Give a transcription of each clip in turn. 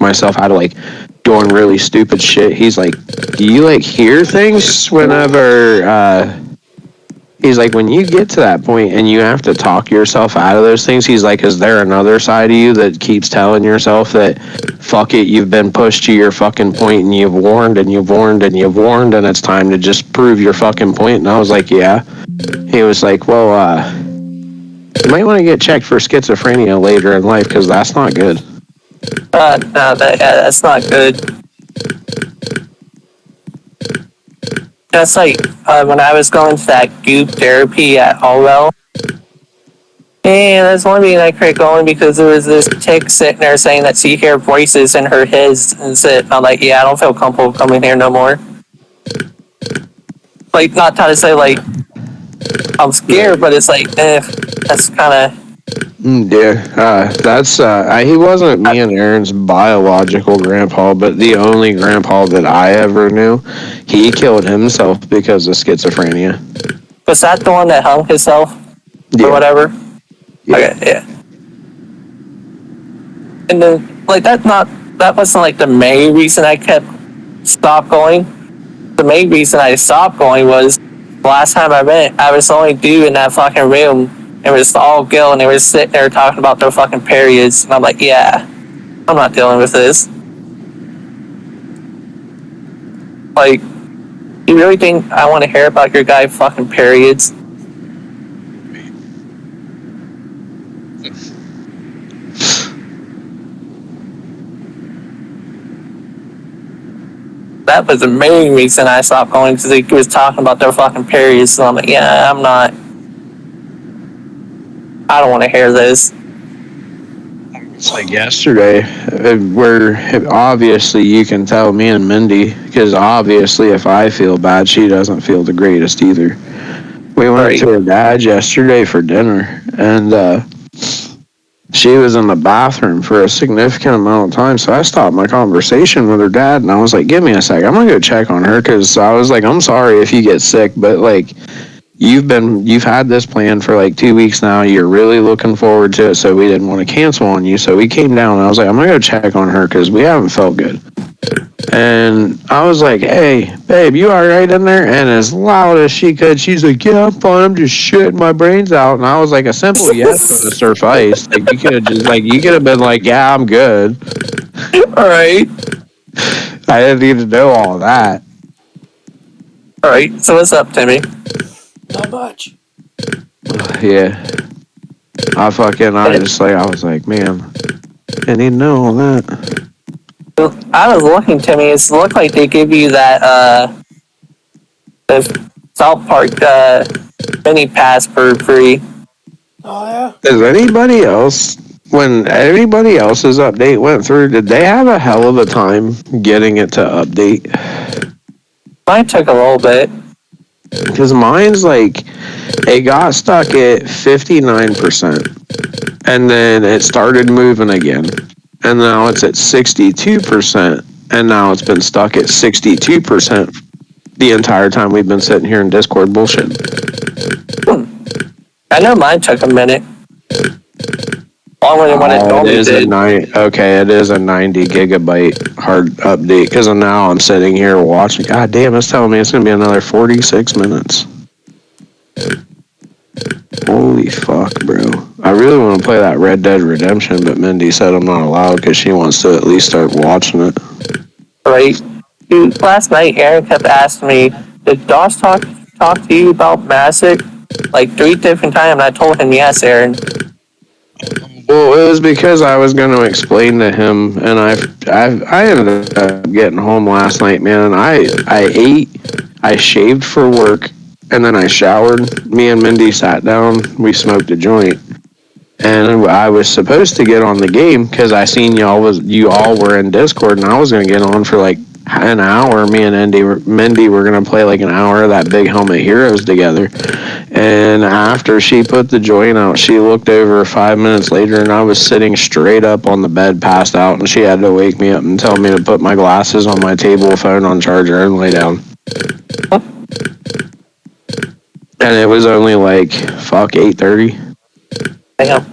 myself out of like doing really stupid shit. He's like, do you like hear things whenever he's like, when you get to that point and you have to talk yourself out of those things, he's like, is there another side of you that keeps telling yourself that, fuck it, you've been pushed to your fucking point and you've warned and you've warned and you've warned and it's time to just prove your fucking point? And I was like, yeah. He was like, well, you might want to get checked for schizophrenia later in life because that's not good. No, that's not good. That's like when I was going to that goop therapy at Allwell. And that's one reason I quit going because there was this chick sitting there saying that she heard voices in her head and said, I'm like, yeah, I don't feel comfortable coming here no more. Like, not trying to say, like, I'm scared, but it's like, that's kind of... Yeah, he wasn't me and Aaron's biological grandpa, but the only grandpa that I ever knew. He killed himself because of schizophrenia. Was that the one that hung himself? Yeah. Or whatever? Yeah. Okay, yeah. And then, like, that wasn't, like, the main reason I stopped going. The main reason I stopped going was the last time I went, I was the only dude in that fucking room. It was all girl, and they were sitting there talking about their fucking periods. And I'm like, yeah, I'm not dealing with this. Like, you really think I want to hear about your guy fucking periods? That was the main reason I stopped going, because he was talking about their fucking periods. So I'm like, yeah, I don't want to hear this. It's like yesterday, where obviously you can tell me and Mindy, because obviously if I feel bad, she doesn't feel the greatest either. We went to her dad's yesterday for dinner, and she was in the bathroom for a significant amount of time, so I stopped my conversation with her dad, and I was like, give me a sec, I'm gonna go check on her, because I was like, I'm sorry if you get sick, but like, you've had this plan for like 2 weeks now, you're really looking forward to it, so we didn't want to cancel on you, so we came down, and I was like, I'm gonna go check on her, because we haven't felt good. And I was like, hey, babe, you all right in there? And as loud as she could, she's like, yeah, I'm fine. I'm just shitting my brains out. And I was like, a simple yes would have sufficed. Like, you could have been like, yeah, I'm good. All right. I didn't need to know all that. All right. So what's up, Timmy? Not much. Yeah. I was like, man, I need to know all that. I was looking, Timmy. It looked like they give you that the South Park mini pass for free. Oh yeah. Does anybody else, when everybody else's update went through, did they have a hell of a time getting it to update? Mine took a little bit. Because mine's like, it got stuck at 59%, and then it started moving again. And now it's at 62%, and now it's been stuck at 62% the entire time we've been sitting here in Discord bullshit. I know mine took a minute. Longer than what it normally did. It is a 90 gigabyte hard update, because now I'm sitting here watching. God damn, it's telling me it's going to be another 46 minutes. Holy fuck, bro. I really want to play that Red Dead Redemption, but Mindy said I'm not allowed because she wants to at least start watching it. Right. Dude, last night, Aaron kept asking me, did Doss talk to you about Massic? Like 3 different times, and I told him yes, Aaron. Well, it was because I was going to explain to him, and I ended up getting home last night, man, and I ate, I shaved for work, and then I showered. Me and Mindy sat down, we smoked a joint, and I was supposed to get on the game because I seen you all were in Discord, and I was going to get on for like an hour. Me and Mindy were going to play like an hour of that Big Helmet Heroes together. And after she put the joint out, she looked over 5 minutes later, and I was sitting straight up on the bed, passed out, and she had to wake me up and tell me to put my glasses on my table, phone on charger, and lay down. And it was only like, 8:30. Damn.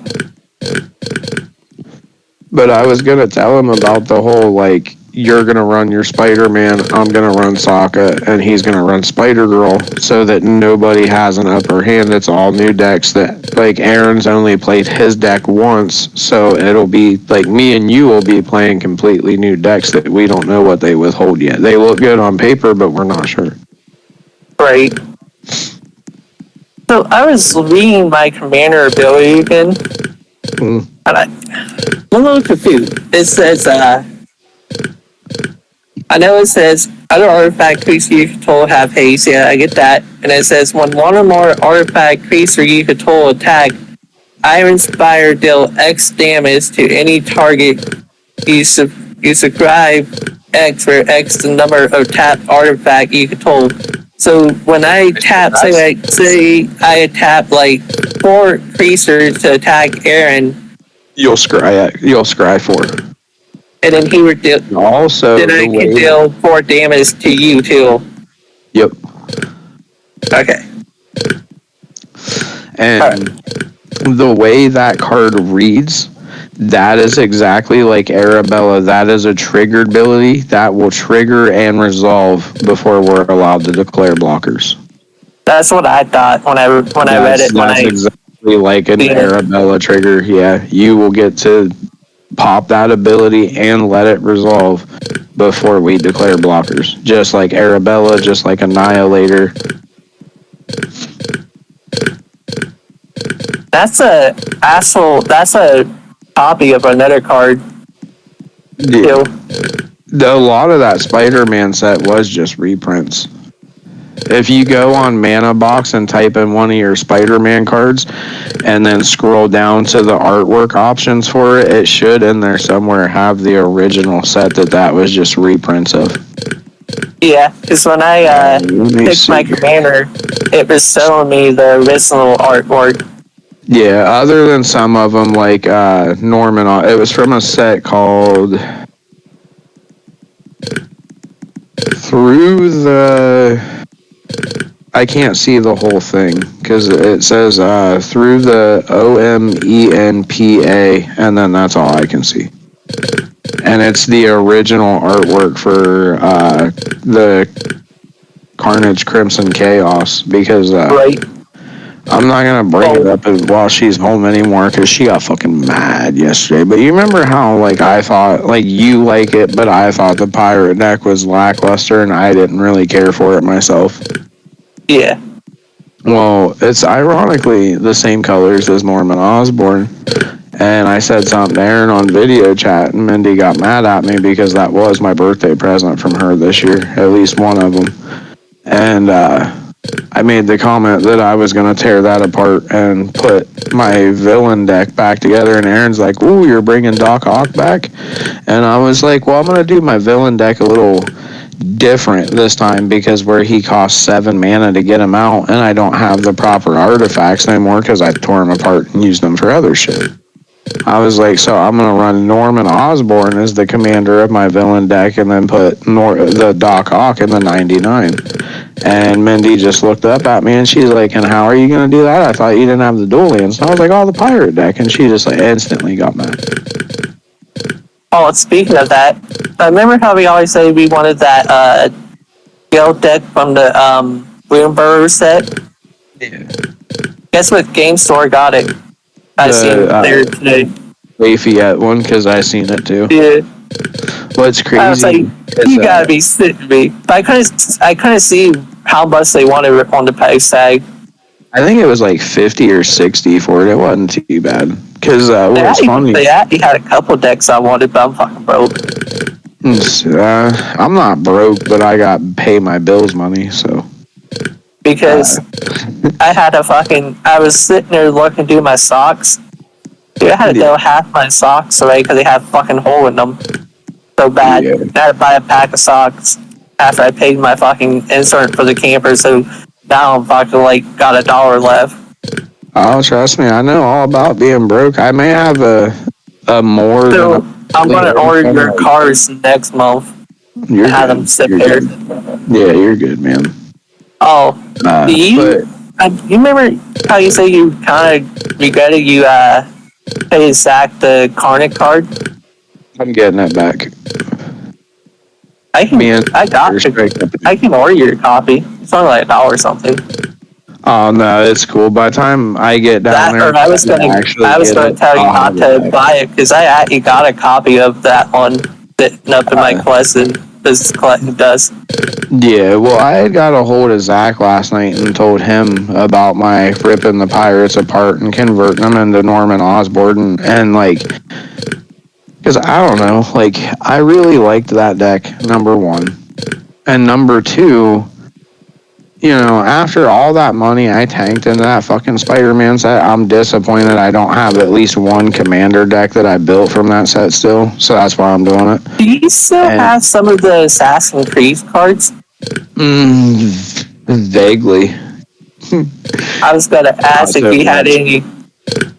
But I was gonna tell him about the whole like you're gonna run your Spider-Man, I'm gonna run Sokka, and he's gonna run Spider-Girl, so that nobody has an upper hand. It's all new decks that like Aaron's only played his deck once, so it'll be like me and you will be playing completely new decks that we don't know what they withhold yet. They look good on paper, but we're not sure. Right. So I was reading my commander ability again, Mm. and I'm a little confused. It says, I know it says other artifact creatures you control have haste. Yeah, I get that. And it says when one or more artifact creature you control attack, Iron Spire deal X damage to any target. You subscribe X for X the number of tapped artifact you control. So when I tap, say I tap like 4 creatures to attack Aaron, You'll scry 4. and then he would deal. Also, Then I can deal 4 damage to you too. Yep. Okay. And the way that card reads, that is exactly like Arabella. That is a triggered ability that will trigger and resolve before we're allowed to declare blockers. That's what I thought when I read it. That's exactly like an Arabella trigger. Yeah, you will get to pop that ability and let it resolve before we declare blockers. Just like Arabella, just like Annihilator. That's a asshole. That's a copy of another card. Yeah. A lot of that Spider-Man set was just reprints. If you go on Mana Box and type in one of your Spider-Man cards and then scroll down to the artwork options for it, it should in there somewhere have the original set that was just reprints of. Yeah, because when I picked my commander, it was showing me the original artwork. Yeah, other than some of them, like Norman, it was from a set called Through the... I can't see the whole thing because it says Through the OMENPA, and then that's all I can see. And it's the original artwork for the Carnage Crimson Chaos because Right. I'm not going to bring it up while she's home anymore because she got fucking mad yesterday. But you remember how, like, I thought, like, you like it, but I thought the pirate deck was lackluster and I didn't really care for it myself? Yeah. Well, it's ironically the same colors as Norman Osborn. And I said something to Aaron on video chat, and Mindy got mad at me because that was my birthday present from her this year, at least one of them. And I made the comment that I was going to tear that apart and put my villain deck back together. And Aaron's like, "Ooh, you're bringing Doc Ock back?" And I was like, "Well, I'm going to do my villain deck a little different this time because where he costs 7 mana to get him out, and I don't have the proper artifacts anymore because I tore them apart and used them for other shit." I was like, so I'm going to run Norman Osborn as the commander of my villain deck and then put the Doc Ock in the 99. And Mindy just looked up at me and she's like, "And how are you going to do that? I thought you didn't have the dual lands." And I was like, "Oh, the pirate deck." And she just like instantly got mad. Oh, speaking of that, remember how we always say we wanted that guild deck from the Bloomberg set? Yeah. Guess what game store got it? I seen it there today. Lafayette one, because I seen it too. Yeah. What's crazy? I was like, you gotta be sitting me. But I couldn't see how much they wanted on the price tag. I think it was like 50 or 60 for it. It wasn't too bad. Because what's funny? They actually had a couple decks I wanted, but I'm fucking broke. I'm not broke, but I got pay my bills money, so. Because I was sitting there looking through my socks. Dude, I had to throw half my socks away because they had a fucking hole in them. So bad. Yeah. I had to buy a pack of socks after I paid my fucking insert for the camper, so now I'm fucking like got $1 left. Oh, trust me, I know all about being broke. I may have a more So than I'm gonna order your cars next month. You're have good. them sit You're there. Good. Yeah, you're good, man. Oh, you remember how you say you kind of regretted you paid Zach the Carnage card? I'm getting it back. I can, Me and I got, I can order your copy. It's only like $1 or something. Oh no, it's cool. By the time I get down That, there or to actually I was get gonna it, tell you I'll not have it to back. buy it because I actually got a copy of that one sitting up in my collection. This collecting does. Yeah, well, I had got a hold of Zach last night and told him about my ripping the pirates apart and converting them into Norman Osborn and like, because I don't know, like I really liked that deck. Number one, and number two, after all that money I tanked into that fucking Spider-Man set, I'm disappointed I don't have at least one commander deck that I built from that set still. So that's why I'm doing it. Do you still And have some of the Assassin's Creed cards? vaguely. I was gonna ask Not if so you had much. any,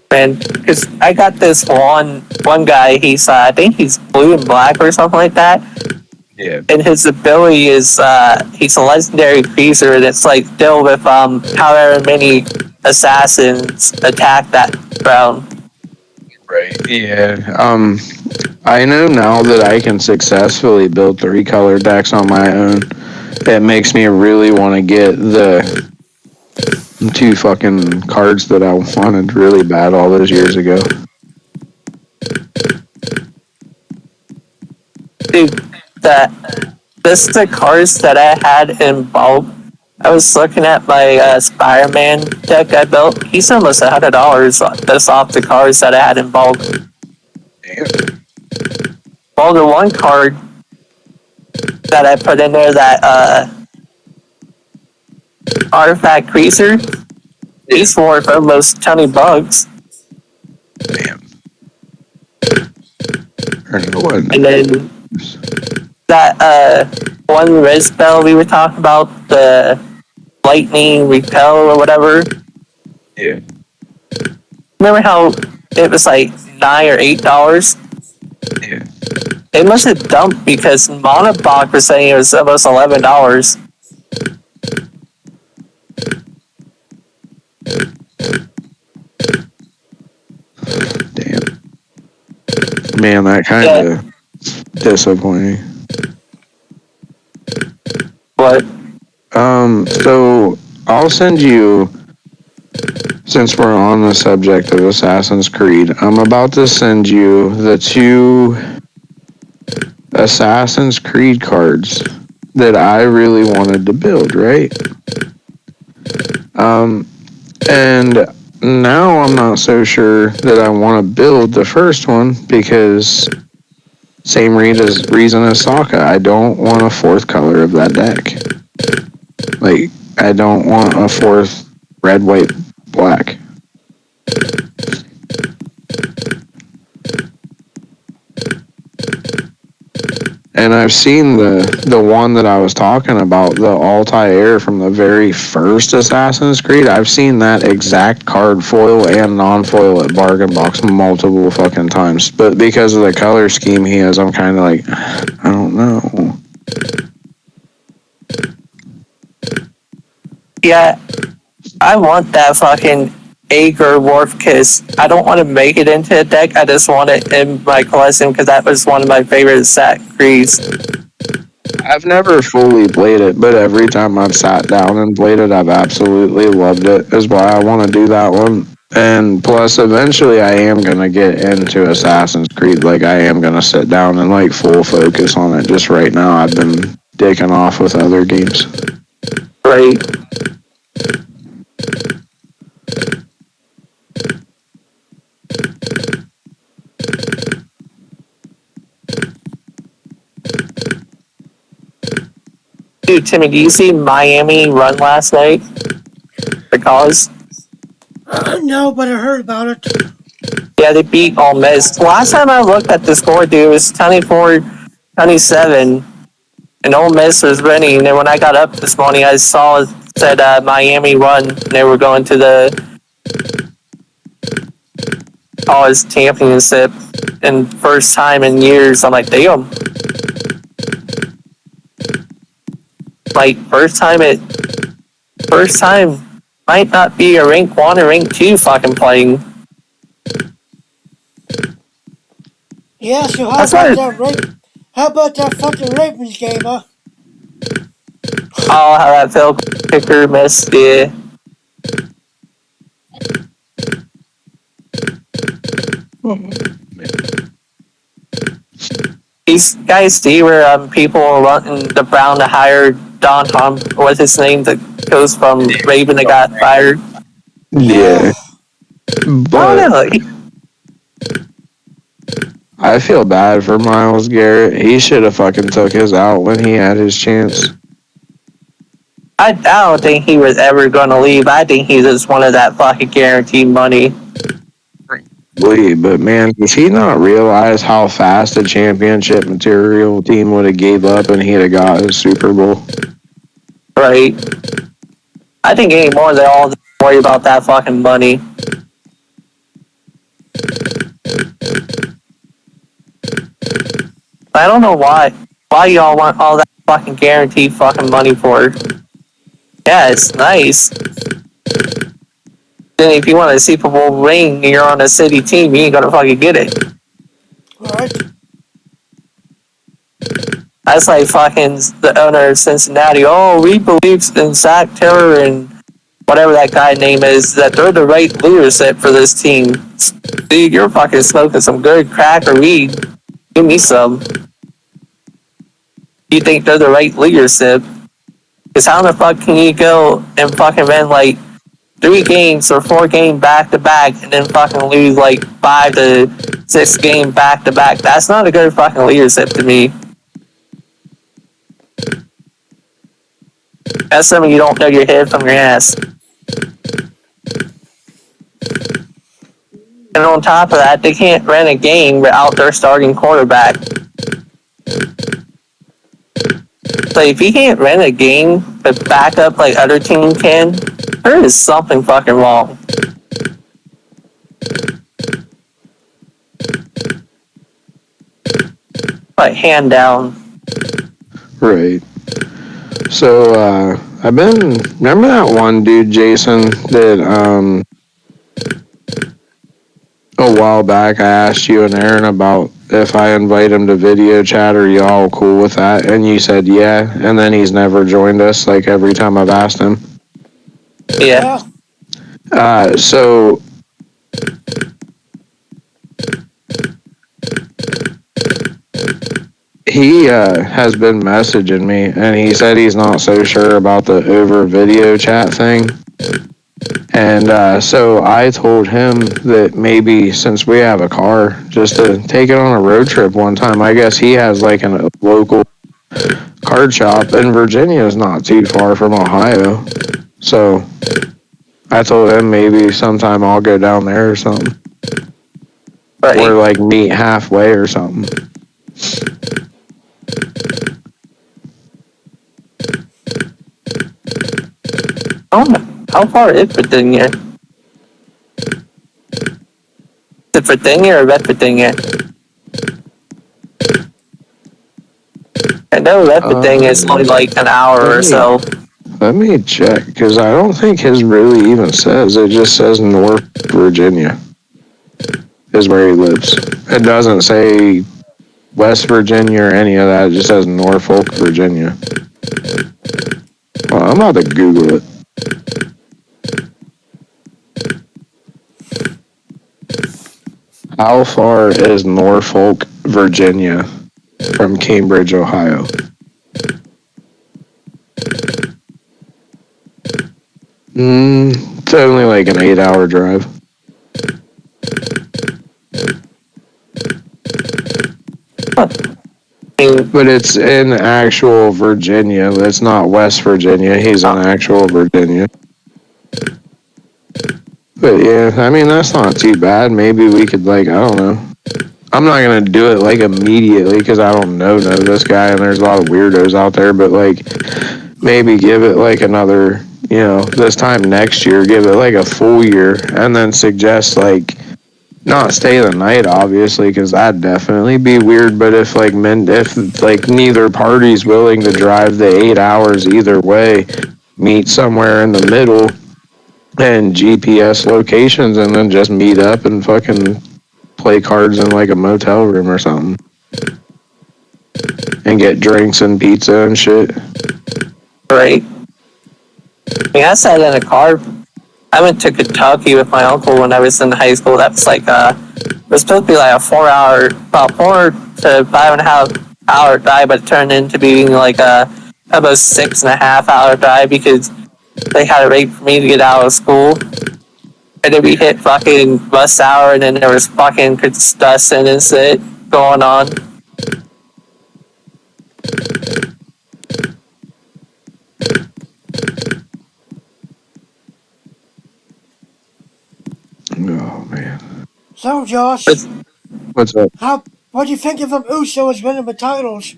man, because I got this one guy. I think he's blue and black or something like that. Yeah. And his ability is he's a legendary creature, and it's like deal with however many assassins attack that round. Right. Yeah. I know now that I can successfully build 3-color decks on my own. It makes me really want to get the 2 fucking cards that I wanted really bad all those years ago. Dude, that this is the cards that I had in bulk. I was looking at my Spider-Man deck I built. He's almost $100 just off the cards that I had in bulk. Damn. Well, the one card that I put in there, that artifact creature, he's worth almost $20. Damn. Or no one. And then that one red spell we were talking about, the lightning repel or whatever. Yeah. Remember how it was like $9 or $8? Yeah. It must have dumped because Monoblock was saying it was almost $11. Damn. Man, that kind of disappointing. But So I'll send you, since we're on the subject of Assassin's Creed, I'm about to send you the 2 Assassin's Creed cards that I really wanted to build, right? And now I'm not so sure that I want to build the first one because same reason as Sokka, I don't want a 4th color of that deck. Like, I don't want a 4th red, white, black. And I've seen the one that I was talking about, the Altair from the very first Assassin's Creed. I've seen that exact card foil and non-foil at Bargain Box multiple fucking times. But because of the color scheme he has, I'm kind of like, I don't know. yeah, I want that fucking Ager Wharf because I don't want to make it into a deck. I just want it in my collection because that was one of my favorite Sat Crees. I've never fully played it, but every time I've sat down and played it, I've absolutely loved it. Is why I want to do that one. And plus, eventually, I am gonna get into Assassin's Creed. Like, I am gonna sit down and like full focus on it. Just right now, I've been taking off with other games. Right. Dude, Timmy, do you see Miami run last night? Because No, but I heard about it. yeah, they beat Ole Miss. Last time I looked at the score, dude, it was 24-27, and Ole Miss was winning. And then when I got up this morning, I saw it said Miami run, and they were going to the college championship, and first time in years. I'm like, damn. Like first time might not be a rank 1 or rank 2 fucking playing. Yeah, so That's why. how about that fucking Ravens game, huh? Oh, how that felt kicker missed. Yeah. These guys see where people are wanting the Brown to hire Don Tom. What's his name? The coach from Raven that got fired. Yeah. Yeah, I don't but know. I feel bad for Miles Garrett. He should have fucking took his out when he had his chance. I don't think he was ever going to leave. I think he just wanted that fucking guaranteed money. But man, does he not realize how fast a championship material team would have gave up and he'd have got a Super Bowl? Right? I think anymore they're all worried about that fucking money. I don't know why. Why y'all want all that fucking guaranteed fucking money for? Yeah, it's nice. Then if you want a Super Bowl ring and you're on a city team, you ain't gonna fucking get it. Right. That's like fucking the owner of Cincinnati. Oh, we believe in Zach Taylor and whatever that guy name is, that they're the right leadership for this team. Dude, you're fucking smoking some good crack or weed. Give me some. You think they're the right leadership? Because how the fuck can you go and fucking win like 3 games or 4 games back to back and then fucking lose like 5 to 6 games back to back? That's not a good fucking leadership to me. That's something you don't know your head from your ass. And on top of that, they can't run a game without their starting quarterback. So if you can't run a game with backup like other teams can, there is something fucking wrong. Like, hand down. Right. So, remember that one dude, Jason, that, a while back I asked you and Aaron about if I invite him to video chat, are y'all cool with that? And you said yeah, and then he's never joined us, like, every time I've asked him. Yeah. So he has been messaging me, and he said he's not so sure about the over video chat thing. And so I told him that maybe since we have a car, just to take it on a road trip one time. I guess he has like a local card shop, and Virginia is not too far from Ohio. So I told him maybe sometime I'll go down there or something. Right. Or like meet halfway or something. How far is Virginia? Is it Virginia or West Virginia? I know West Virginia is only like an hour or so. Let me check, because I don't think his really even says. It just says North Virginia is where he lives. It doesn't say West Virginia or any of that. It just says Norfolk, Virginia. Well, I'm about to Google it. How far is Norfolk, Virginia from Cambridge, Ohio? It's only like an 8-hour drive. But it's in actual Virginia. It's not West Virginia. He's in actual Virginia. But yeah, I mean, that's not too bad. Maybe we could, like, I don't know. I'm not going to do it, like, immediately because I don't know this guy and there's a lot of weirdos out there. But, like, maybe give it, like, another, this time next year, give it, like, a full year and then suggest, like, not stay the night, obviously, because that'd definitely be weird. But if neither party's willing to drive the 8 hours either way, meet somewhere in the middle and GPS locations, and then just meet up and fucking play cards in like a motel room or something, and get drinks and pizza and shit. Right. I mean, I sat in a car. I went to Kentucky with my uncle when I was in high school. That was like it was supposed to be like a 4 hour, about 4 to 5.5 hour drive, but it turned into being like a almost 6.5 hour drive because they had to wait for me to get out of school. And then we hit fucking bus hour, and then there was fucking discussing and shit going on. Oh man. So, Josh, But, What's up? what do you think of them Usos winning the titles?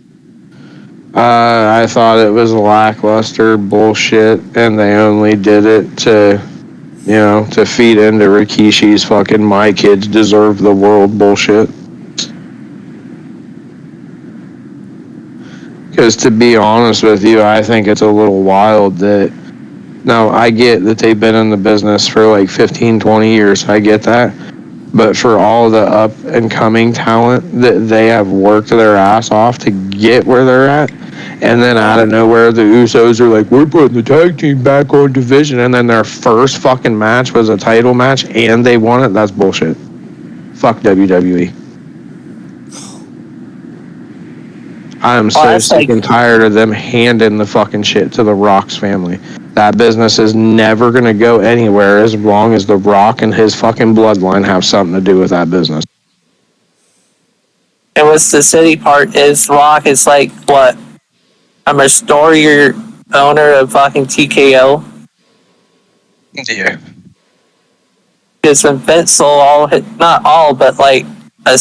I thought it was lackluster bullshit, and they only did it to, to feed into Rikishi's fucking "my kids deserve the world" bullshit. Because to be honest with you, I think it's a little wild that. Now, I get that they've been in the business for like 15, 20 years. I get that. But for all the up and coming talent that they have worked their ass off to get where they're at, and then out of nowhere, the Usos are like, we're putting the tag team back on division, and then their first fucking match was a title match, and they won it. That's bullshit. Fuck WWE. I am so sick and tired of them handing the fucking shit to the Rock's family. That business is never going to go anywhere as long as the Rock and his fucking bloodline have something to do with that business. and what's the city part is Rock is like, what? I'm a story owner of fucking TKO. Yeah. Because when Vince sold all, not all, but like a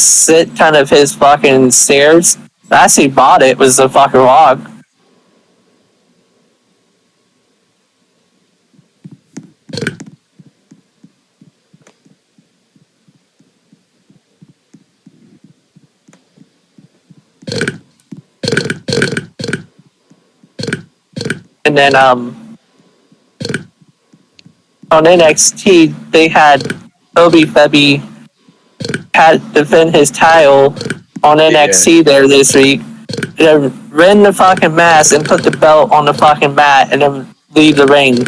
ton of his fucking shares, actually bought it was the fucking Rock. And then on NXT they had Obi Febby had defend his title on NXT there this week. They rend the fucking mask and put the belt on the fucking mat and then leave the ring.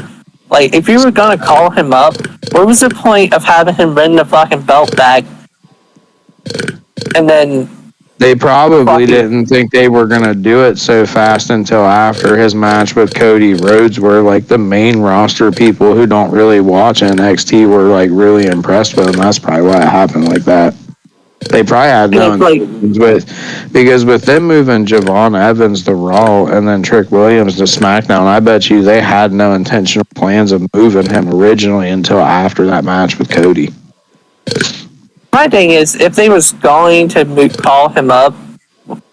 Like, if you were gonna call him up, what was the point of having him rend the fucking belt back? And then they probably didn't think they were going to do it so fast until after his match with Cody Rhodes, where like the main roster people who don't really watch NXT were like really impressed with him. That's probably why it happened like that. They probably had no intentions because with them moving Javon Evans to Raw and then Trick Williams to SmackDown, I bet you they had no intentional plans of moving him originally until after that match with Cody. My thing is, if they was going to call him up,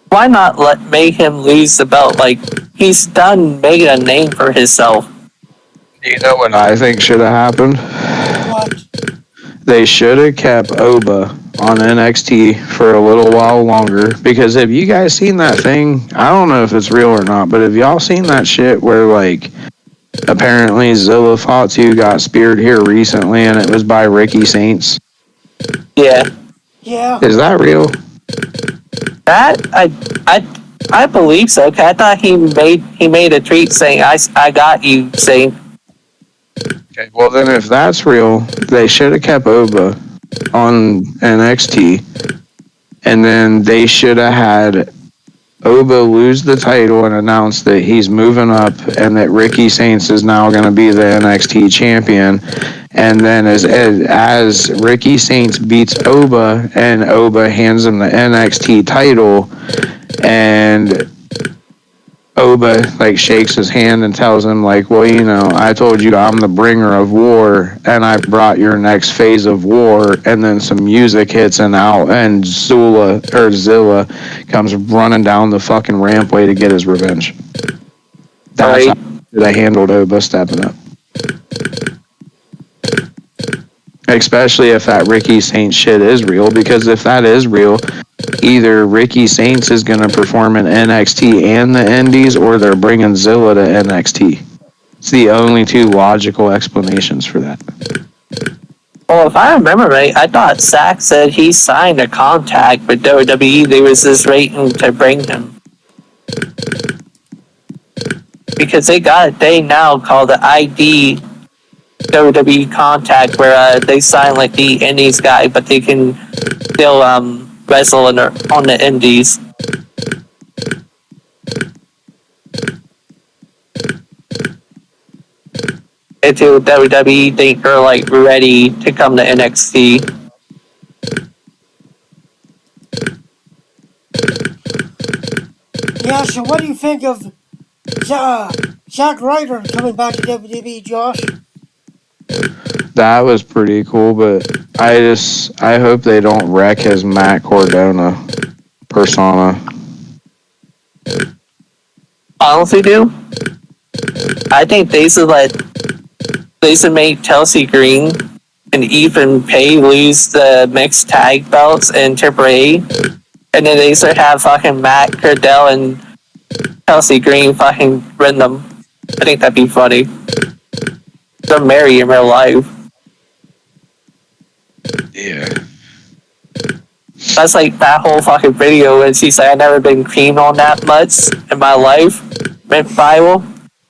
why not make him lose the belt? Like, he's done making a name for himself. You know what I think should have happened? What? They should have kept Oba on NXT for a little while longer, because have you guys seen that thing? I don't know if it's real or not, but have y'all seen that shit where like apparently Zilla Fatu got speared here recently and it was by Ricky Saints? Yeah. Yeah. Is that real? That I believe so. I thought he made a tweet saying I got you, saying. Okay, well then if that's real, they should have kept Oba on NXT, and then they should have had Oba lose the title and announce that he's moving up and that Ricky Saints is now going to be the NXT champion. And then as Ricky Saints beats Oba and Oba hands him the NXT title, and Oba like shakes his hand and tells him like, well, I told you I'm the bringer of war and I brought your next phase of war, and then some music hits and Zilla comes running down the fucking rampway to get his revenge. That's how they handled Oba stepping up. Especially if that Ricky Saints shit is real, because if that is real, either Ricky Saints is going to perform in NXT and the Indies, or they're bringing Zilla to NXT. It's the only two logical explanations for that. Well, if I remember right, I thought Zach said he signed a contract with WWE. They was just waiting to bring him because they got a thing now called the ID WWE contact where they sign like the Indies guy, but they can still wrestle on the Indies. Until WWE think they're like ready to come to NXT. Yeah, so what do you think of Zack Ryder coming back to WWE, Josh? That was pretty cool, but I hope they don't wreck his Matt Cardona persona. Honestly, do I think they should make Chelsea Green and Ethan Pay lose the mixed tag belts in AAA, and then they should have fucking Matt Cardell and Chelsea Green fucking win them. I think that'd be funny. They're married in real life. Yeah. That's like that whole fucking video when she's like, I've never been creamed on that much in my life. Mint Bible.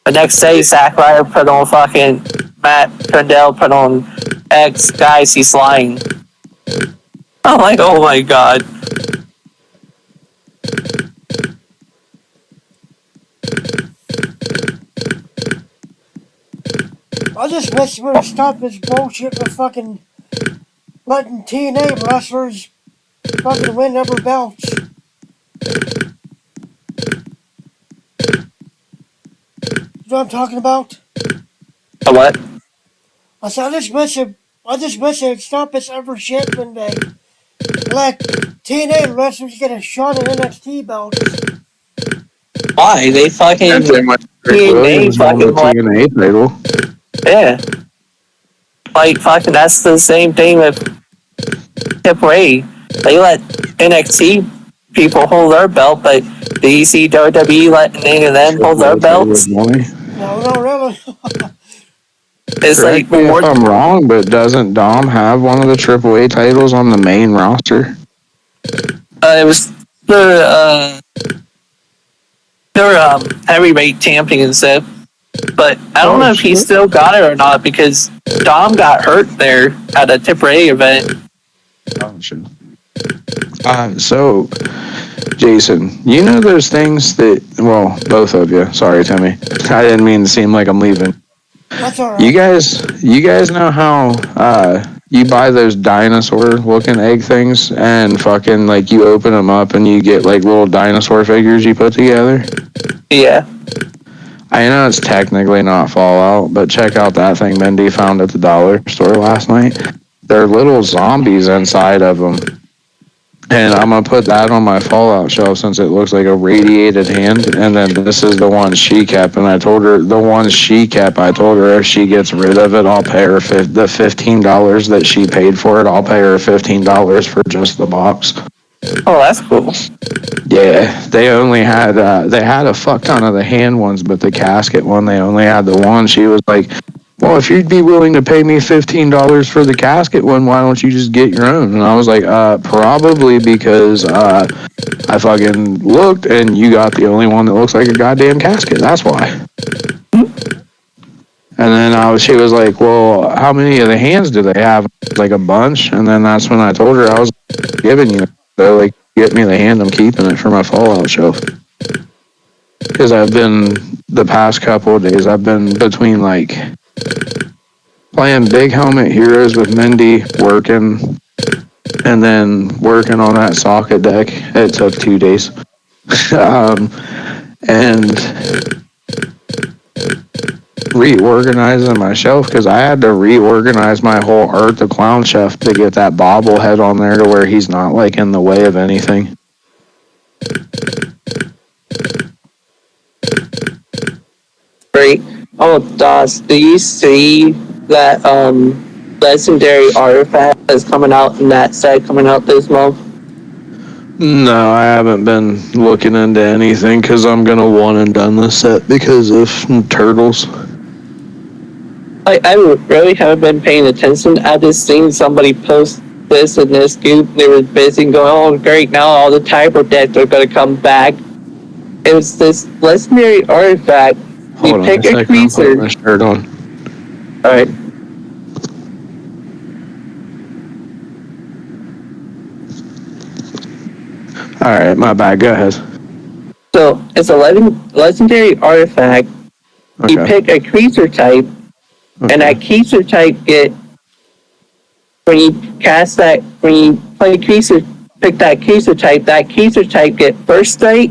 The next day, Zack Ryder put on fucking Matt Cardell put on X guys he's lying. I'm like, oh my god. I just wish we would stop this bullshit with fucking letting TNA wrestlers fucking win every belts. You know what I'm talking about? A what? I said I just wish they'd stop this every shit when they let TNA wrestlers get a shot at NXT belts. Why? They fucking And then when Rick TNA Williams won the fucking like, TNA title. yeah. Like fucking that's the same thing with AAA. They let NXT people hold their belt, but do you see WWE letting any of them hold their belts? No, not really. It's Correct like me more. if I'm wrong, but doesn't Dom have one of the AAA titles on the main roster? It was their heavyweight championship, but I don't know if he still got it or not because Dom got hurt there at a AAA event. Oh, shit. So, Jason, you know those things that, well, both of you, sorry, Timmy, I didn't mean to seem like I'm leaving. That's alright. You guys know how you buy those dinosaur-looking egg things and fucking, like, you open them up and you get, like, little dinosaur figures you put together? Yeah. I know it's technically not Fallout, but check out that thing Mindy found at the dollar store last night. There are little zombies inside of them. And I'm going to put that on my Fallout shelf since it looks like a radiated hand. And then this is the one she kept. And I told her, the one she kept, I told her if she gets rid of it, I'll pay her the $15 that she paid for it. I'll pay her $15 for just the box. Oh, that's cool. Yeah, they only had, they had a fuck ton of the hand ones, but the casket one, they only had the one. She was like, well, if you'd be willing to pay me $15 for the casket one, why don't you just get your own? And I was like, probably because I fucking looked and you got the only one that looks like a goddamn casket. That's why. And then she was like, well, how many of the hands do they have? Like a bunch. And then that's when I told her I was giving you. So like, get me the hand, I'm keeping it for my Fallout shelf. Because the past couple of days, I've been between like playing Big Helmet Heroes with Mindy, working, and then working on that socket deck. It took 2 days. And reorganizing my shelf because I had to reorganize my whole Art the Clown shelf to get that bobblehead on there to where he's not like in the way of anything. Great. Oh, Doss, do you see that legendary artifact that's coming out in that set coming out this month? No, I haven't been looking into anything because I'm gonna one and done this set because of turtles. I really haven't been paying attention. I just seen somebody post this in this group. They were busy going, oh great, now all the Typer decks are going to come back. It was this legendary artifact. You Hold on a pick a second. I'm putting creature. my shirt on. Alright. All right, my bad. Go ahead. So it's a legendary artifact. Okay. You pick a creature type, and that creature type get when you cast that when you play creature pick that creature type get first strike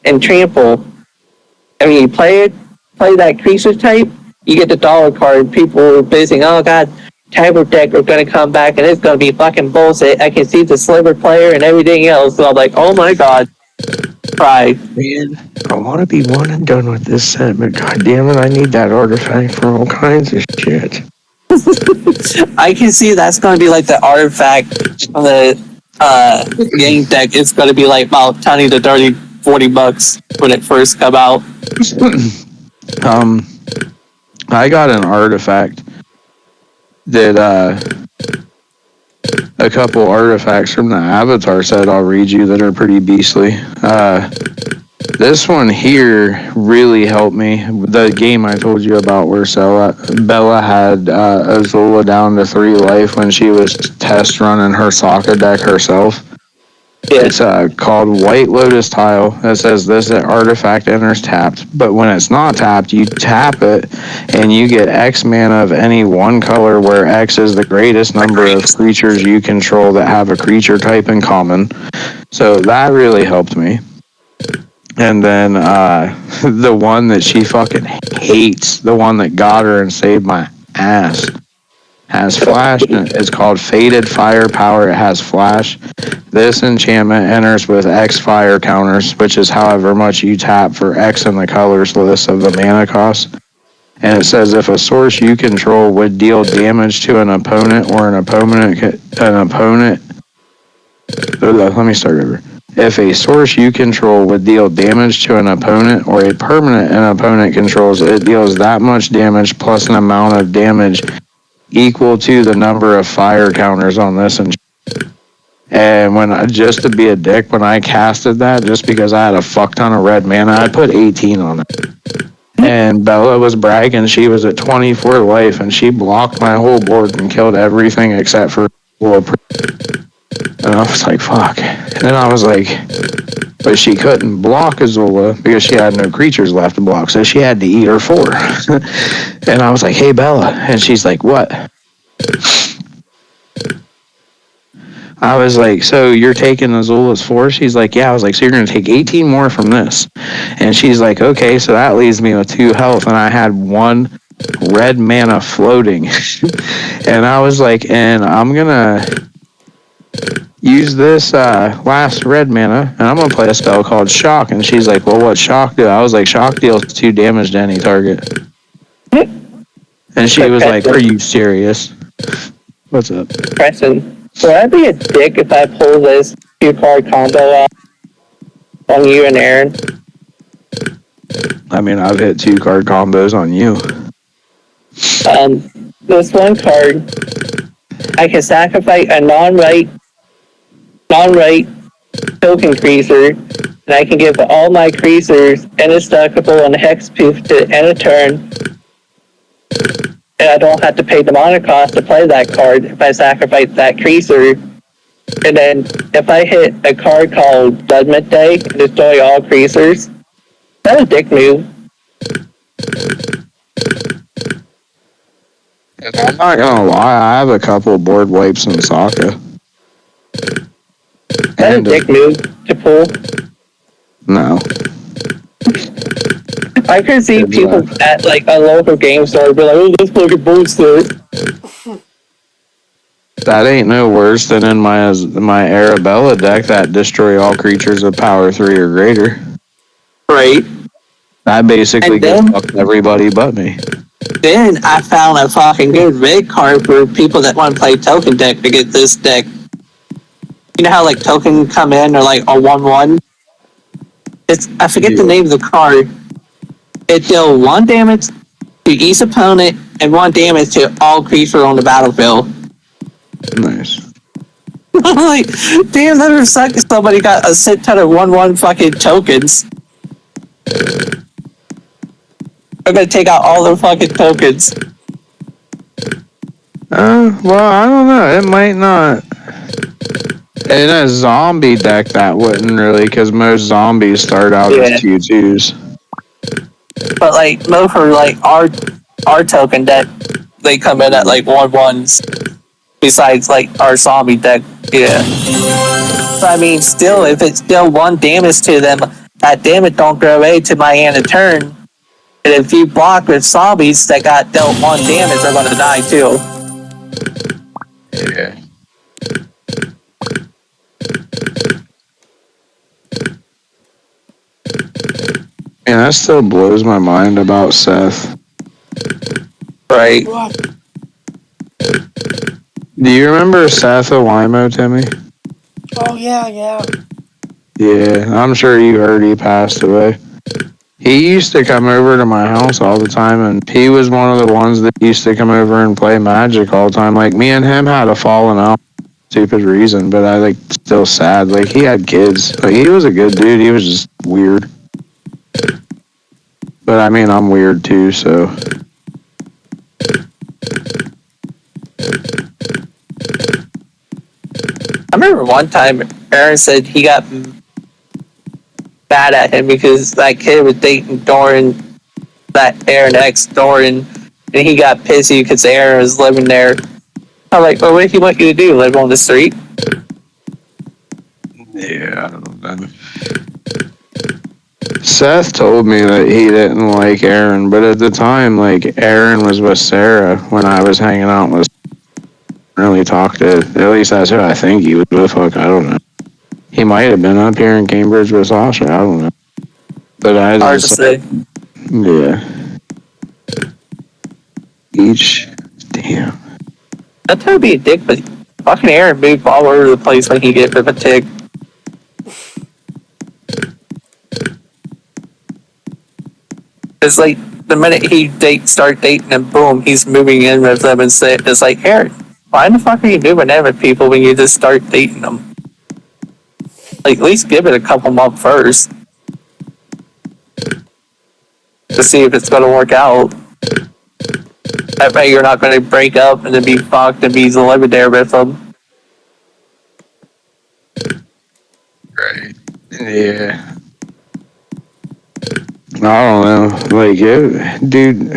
and trample. And when you play that creature type, you get the dollar card. People are busy, oh god, Tyber deck are gonna come back and it's gonna be fucking bullshit. I can see the sliver player and everything else. So I'm like, oh my god. Pride. Man, I want to be one and done with this set, but god damn it, I need that artifact for all kinds of shit. I can see that's going to be like the artifact on the game deck. It's going to be like about 20 to 30, $40 when it first come out. I got an artifact that a couple artifacts from the Avatar set I'll read you that are pretty beastly. This one here really helped me. The game I told you about where Bella had Azula down to 3 life when she was test running her Sokka deck herself. Yeah. It's called White Lotus Tile. It says this artifact enters tapped, but when it's not tapped, you tap it and you get X mana of any one color where X is the greatest number of creatures you control that have a creature type in common. So that really helped me. And then the one that she fucking hates, the one that got her and saved my ass, has flash. It's called Faded Firepower. It has flash. This enchantment enters with X fire counters, which is however much you tap for X in the colors list of the mana cost. And it says if a source you control would deal damage to an opponent or an opponent. Let me start over. If a source you control would deal damage to an opponent or a permanent an opponent controls, it deals that much damage plus an amount of damage equal to the number of fire counters on this. And just to be a dick, when I casted that, just because I had a fuck ton of red mana, I put 18 on it. And Bella was bragging she was at 24 life, and she blocked my whole board and killed everything except for. And I was like, fuck. And then I was like, but she couldn't block Azula because she had no creatures left to block, so she had to eat her 4. And I was like, hey, Bella. And she's like, what? I was like, so you're taking Azula's 4? She's like, yeah. I was like, so you're going to take 18 more from this. And she's like, okay, so that leaves me with 2 health. And I had 1 red mana floating. And I was like, and I'm going to use this last red mana, and I'm going to play a spell called Shock. And she's like, well, what's Shock do? I was like, Shock deals 2 damage to any target. And she was like, are you serious? What's up? Preston, would I be a dick if I pull this 2-card combo off on you and Aaron? I mean, I've hit 2-card combos on you. This one card, I can sacrifice a non-right token creature, and I can give all my creatures indestructible and hexproof to end a turn, and I don't have to pay the mana cost to play that card if I sacrifice that creature. And then if I hit a card called Judgment Day and destroy all creatures, that's a dick move. I'm not gonna lie, I have a couple board wipes in Sokka. That's a dick move to pull. No. I could see people at like a local game store be like, oh, this fucking bullshit. That ain't no worse than in my Arabella deck that destroy all creatures of power 3 or greater. Right. That basically gets fucked everybody but me. Then I found a fucking good red card for people that want to play token deck to get this deck. You know how like token come in or like a 1/1? I forget the name of the card. It deals 1 damage to each opponent and 1 damage to all creatures on the battlefield. Nice. I'm like, damn, that would suck if somebody got a shit ton of 1/1 fucking tokens. I'm gonna take out all the fucking tokens. Well, I don't know. It might not. In a zombie deck, that wouldn't really, because most zombies start out as Yeah. 2/2s. But like, no, for like our token deck, they come in at like 1/1s. Besides like our zombie deck, yeah. So I mean, still, if it's still 1 damage to them, that damage don't go away to my end of turn. And if you block with zombies that got dealt 1 damage, they're gonna die too. Yeah. And that still blows my mind about Seth. Right. What? Do you remember Seth Alimo, Timmy? Oh, yeah. Yeah, I'm sure you heard he passed away. He used to come over to my house all the time, and he was one of the ones that used to come over and play Magic all the time. Like, me and him had a falling out, stupid reason, but I, like, still sad. Like, he had kids. Like, he was a good dude. He was just weird. But, I mean, I'm weird, too, so... I remember one time Aaron said he got mad at him because that kid was dating Doran, that Aaron ex Doran, and he got pissy because Aaron was living there. I'm like, well, what did he want you to do? Live on the street? Yeah, I don't know. Seth told me that he didn't like Aaron, but at the time, like, Aaron was with Sarah when I was hanging out with. Really talked to. At least that's who I think he was with. Fuck, I don't know. He might have been up here in Cambridge with Sasha. I don't know. But I Hard to just, say. yeah. Each, damn. Not trying to be a dick, but fucking Aaron moved all over the place when he get with a tick. It's like the minute he start dating and boom, he's moving in with them and say it's like, Aaron, why the fuck are you moving in with people when you just start dating them? Like, at least give it a couple months first to see if it's gonna work out. That way you're not gonna break up and then be fucked and be living there with them. Right. Yeah. I don't know. Like, dude,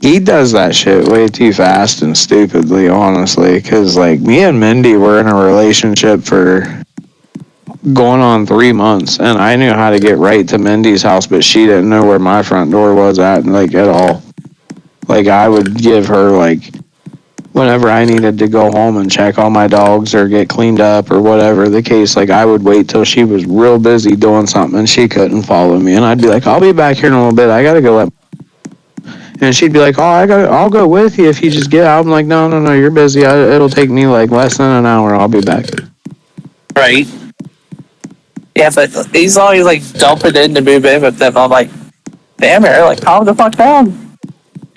he does that shit way too fast and stupidly, honestly. Because, like, me and Mindy were in a relationship for going on 3 months, and I knew how to get right to Mindy's house, but she didn't know where my front door was at, like, at all. Like, I would give her, like, whenever I needed to go home and check on my dogs or get cleaned up or whatever the case, like, I would wait till she was real busy doing something and she couldn't follow me, and I'd be like, I'll be back here in a little bit, I gotta go let. And she'd be like, oh, I'll go with you if you just get out. I'm like, no, you're busy. It'll take me like less than an hour. I'll be back. Right. Yeah, but he's always like jumping in to move in with them. I'm like, damn it, like, calm the fuck down.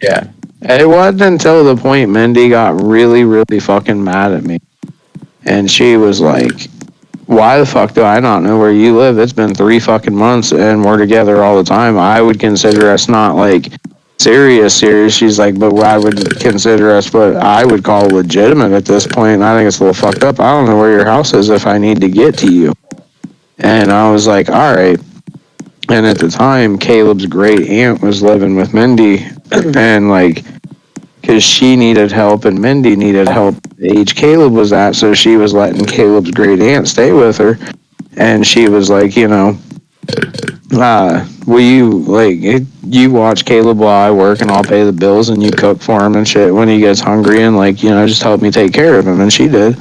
Yeah. It wasn't until the point Mindy got really, really fucking mad at me. And she was like, why the fuck do I not know where you live? It's been 3 fucking months and we're together all the time. I would consider us not like serious. She's like, but I would consider us what I would call legitimate at this point. And I think it's a little fucked up. I don't know where your house is if I need to get to you. And I was like, all right. And at the time, Caleb's great aunt was living with Mindy. And like, because she needed help and Mindy needed help the age Caleb was at, so she was letting Caleb's great aunt stay with her. And she was like, will you, like, you watch Caleb while I work and I'll pay the bills and you cook for him and shit when he gets hungry and, like, just help me take care of him. And she did.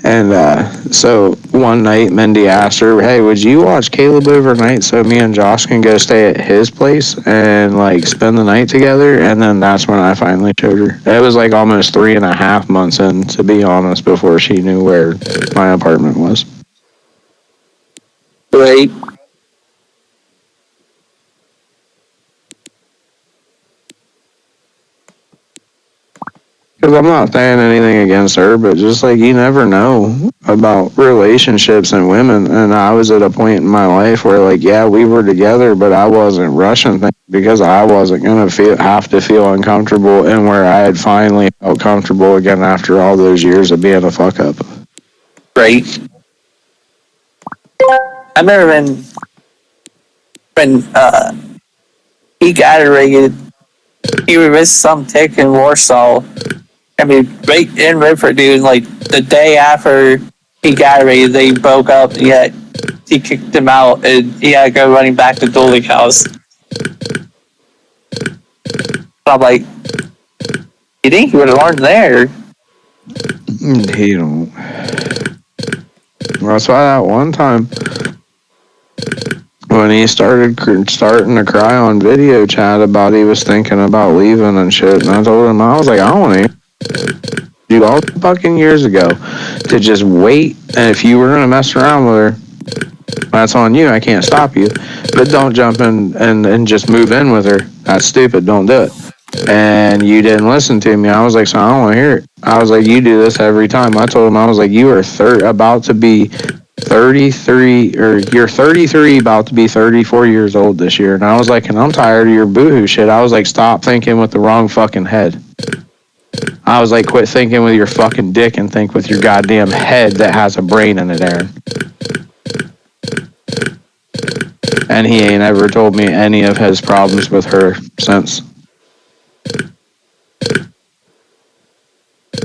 And so one night, Mindy asked her, hey, would you watch Caleb overnight so me and Josh can go stay at his place and, like, spend the night together? And then that's when I finally showed her. It was, like, almost 3.5 months in, to be honest, before she knew where my apartment was. Right. Because I'm not saying anything against her, but just like you never know about relationships and women. And I was at a point in my life where, like, yeah, we were together, but I wasn't rushing things because I wasn't gonna have to feel uncomfortable, and where I had finally felt comfortable again after all those years of being a fuck up. Right. I remember when he got arrested, he was with some tick in Warsaw. I mean, right in Redford, dude. Like the day after he got arrested, they broke up. Yet he kicked him out, and he had to go running back to Dolig's house. So I'm like, you think he would have learned there? He don't. That's why that one time when he starting to cry on video chat about he was thinking about leaving and shit, and I told him, I was like, I don't want to do all the fucking years ago to just wait, and if you were gonna mess around with her, that's on you. I can't stop you, but don't jump in and just move in with her. That's stupid. Don't do it. And you didn't listen to me. I was like, so I don't want to hear it. I was like, you do this every time. I told him, I was like, you are about to be 33, or you're 33, about to be 34 years old this year. And I was like, and I'm tired of your boohoo shit. I was like, stop thinking with the wrong fucking head. I was like, quit thinking with your fucking dick and think with your goddamn head that has a brain in it, Aaron. And he ain't ever told me any of his problems with her since.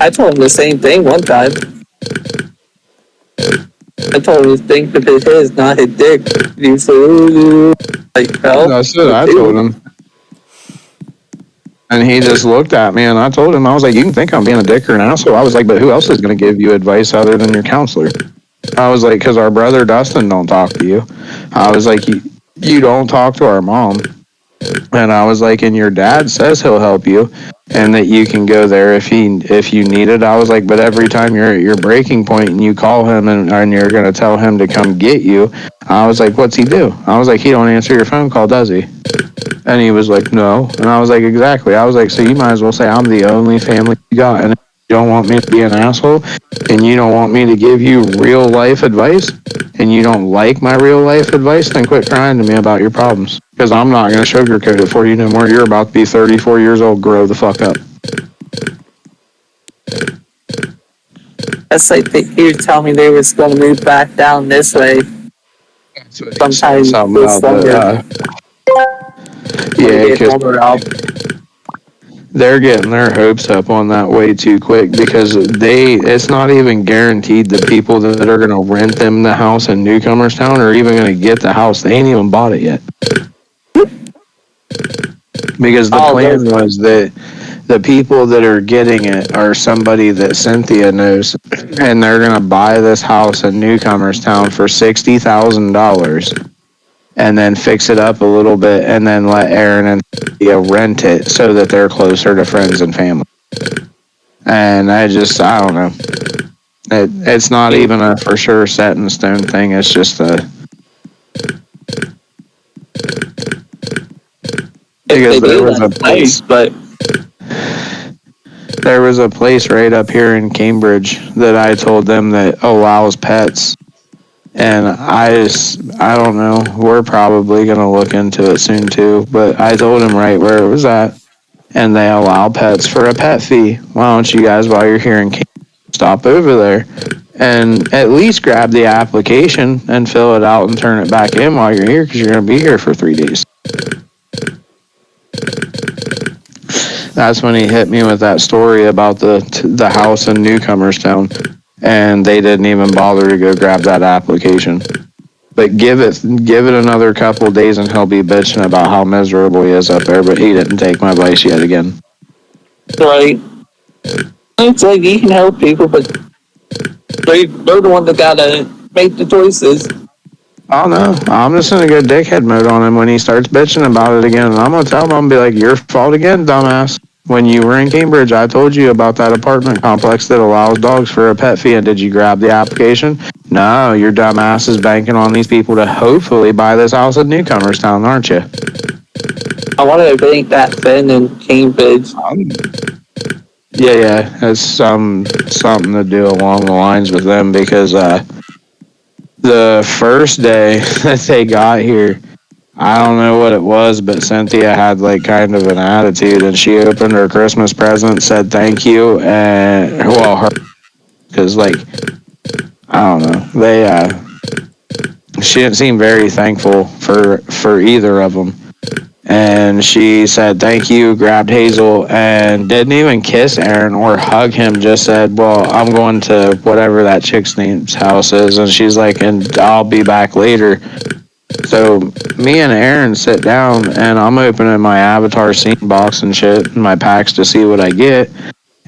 I told him the same thing one time. I told him to think of his, not his dick. And he said, ooh, like, well, That's it. I told him. And he just looked at me, and I told him, I was like, you can think I'm being a dick or an asshole. I was like, but who else is going to give you advice other than your counselor? I was like, because our brother Dustin don't talk to you. I was like, you don't talk to our mom. And I was like, and your dad says he'll help you and that you can go there if you need it. I was like, but every time you're at your breaking point and you call him and you're going to tell him to come get you, I was like, what's he do? I was like, he don't answer your phone call, does he? And he was like, no. And I was like, exactly. I was like, so you might as well say I'm the only family you got. And if you don't want me to be an asshole and you don't want me to give you real life advice and you don't like my real life advice, then quit crying to me about your problems. Because I'm not going to sugarcoat it for you no more. You're about to be 34 years old. Grow the fuck up. that's like he was telling me they was going to move back down this way sometime this summer. Yeah, because they're getting their hopes up on that way too quick because it's not even guaranteed the people that are going to rent them the house in Newcomerstown are even going to get the house. They ain't even bought it yet. Because the plan was that the people that are getting it are somebody that Cynthia knows, and they're going to buy this house in Newcomerstown for $60,000 and then fix it up a little bit and then let Aaron and Cynthia rent it so that they're closer to friends and family. And I don't know. It's not even a for sure set in stone thing. It's just because there was a place, but there was a place right up here in Cambridge that I told them that allows pets. And I don't know. We're probably going to look into it soon too. But I told him right where it was at. And they allow pets for a pet fee. Why don't you guys, while you're here in Cambridge, stop over there and at least grab the application and fill it out and turn it back in while you're here because you're going to be here for 3 days. That's when he hit me with that story about the house in Newcomerstown. And they didn't even bother to go grab that application. But give it another couple of days and he'll be bitching about how miserable he is up there. But he didn't take my advice yet again. Right. It's like you can help people, but they're the one that gotta make the choices. Oh no, I'm just gonna go dickhead mode on him when he starts bitching about it again. And I'm gonna tell him, I'm gonna be like, your fault again, dumbass. When you were in Cambridge, I told you about that apartment complex that allows dogs for a pet fee, and did you grab the application? No, your dumbass is banking on these people to hopefully buy this house at Newcomerstown, aren't you? I wanted to bank that thin in Cambridge. Yeah, it's something to do along the lines with them because the first day that they got here, I don't know what it was, but Cynthia had like kind of an attitude, and she opened her Christmas present, said thank you, and well, her because like I don't know, they she didn't seem very thankful for either of them. And she said thank you, grabbed Hazel, and didn't even kiss Aaron or hug him. Just said, "Well, I'm going to whatever that chick's name's house is," and she's like, "And I'll be back later." So me and Aaron sit down, and I'm opening my avatar scene box and shit, my packs to see what I get.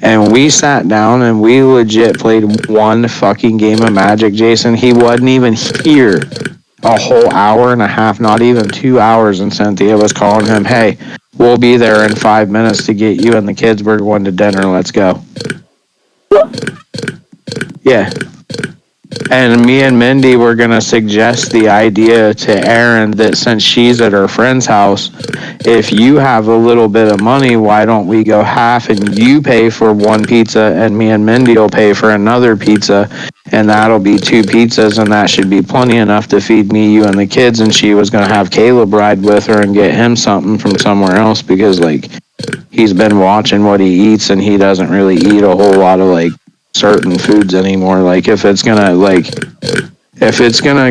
And we sat down and we legit played one fucking game of Magic, Jason. He wasn't even here a whole hour and a half, not even 2 hours, and Cynthia was calling him, "Hey, we'll be there in 5 minutes to get you and the kids. We're going to dinner. Let's go." Yeah. And me and Mindy were going to suggest the idea to Erin that since she's at her friend's house, if you have a little bit of money, why don't we go half and you pay for one pizza and me and Mindy will pay for another pizza, and that'll be two pizzas, and that should be plenty enough to feed me, you, and the kids. And she was going to have Caleb ride with her and get him something from somewhere else because, like, he's been watching what he eats and he doesn't really eat a whole lot of, like, certain foods anymore. Like, if it's gonna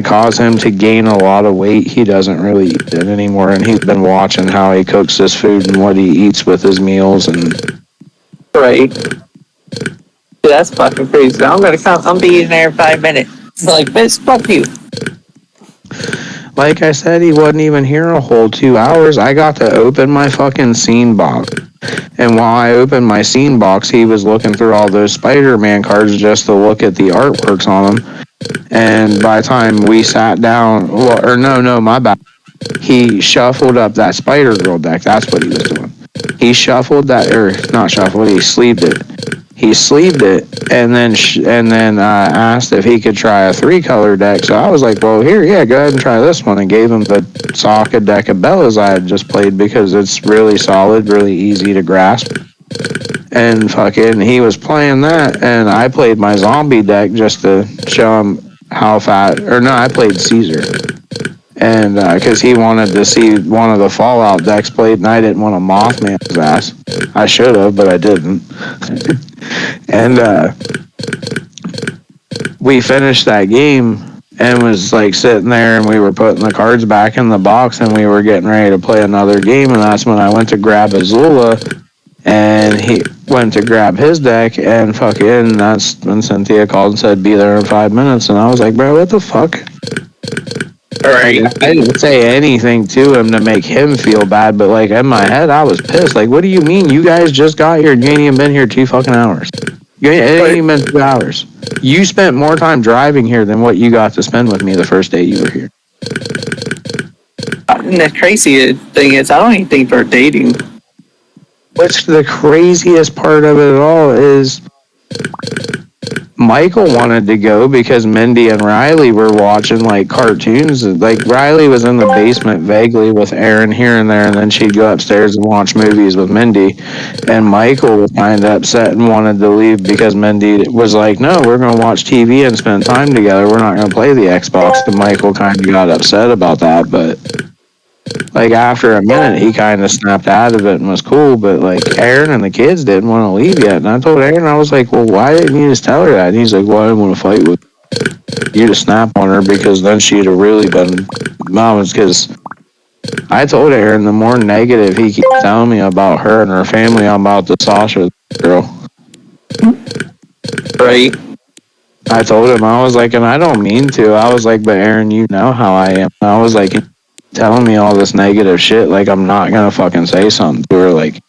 cause him to gain a lot of weight, he doesn't really eat it anymore. And he's been watching how he cooks his food and what he eats with his meals. And Right. Yeah, that's fucking crazy. I'm gonna come. I'm be in there in 5 minutes. It's like, bitch, fuck you. like I said, he wasn't even here a whole 2 hours. I got to open my fucking scene box. And while I opened my scene box, he was looking through all those Spider-Man cards just to look at the artworks on them. And by the time we sat down, well, or no, my bad. He shuffled up that Spider Girl deck. That's what he was doing. He shuffled that, or not shuffled. He sleeved it. He sleeved it, and then asked if he could try a 3-color deck. So I was like, "Well, here, yeah, go ahead and try this one," and gave him the Sokka deck of Bellas I had just played because it's really solid, really easy to grasp. And fucking, he was playing that, and I played my zombie deck just to show him how fat. Or no, I played Caesar. And because he wanted to see one of the Fallout decks played, and I didn't want to Mothman his ass. I should have, but I didn't. And we finished that game and was like sitting there, and we were putting the cards back in the box, and we were getting ready to play another game. And that's when I went to grab Azula, and he went to grab his deck, and fucking, that's when Cynthia called and said, "Be there in 5 minutes." And I was like, "Bro, what the fuck?" Right. Like, I didn't say anything to him to make him feel bad, but like in my head, I was pissed. Like, what do you mean? You guys just got here and you ain't even been here 2 fucking hours. It ain't even been 2 hours. You spent more time driving here than what you got to spend with me the first day you were here. And the crazy thing is, I don't even think they're dating. What's the craziest part of it all is Michael wanted to go because Mindy and Riley were watching like cartoons. Like Riley was in the basement vaguely with Aaron here and there, and then she'd go upstairs and watch movies with Mindy. And Michael was kind of upset and wanted to leave because Mindy was like, "No, we're going to watch TV and spend time together. We're not going to play the Xbox." And Michael kind of got upset about that, but like after a minute, he kind of snapped out of it and was cool. But like Aaron and the kids didn't want to leave yet, and I told Aaron, I was like, "Well, why didn't you just tell her that?" And he's like, "Well, I didn't want to fight with you to snap on her because then she'd have really been mamas." Because I told Aaron, the more negative he keeps telling me about her and her family, I'm about the Sasha girl. Right. I told him, I was like, and I don't mean to. I was like, but Aaron, you know how I am. I was like, telling me all this negative shit, like I'm not gonna fucking say something to her. Like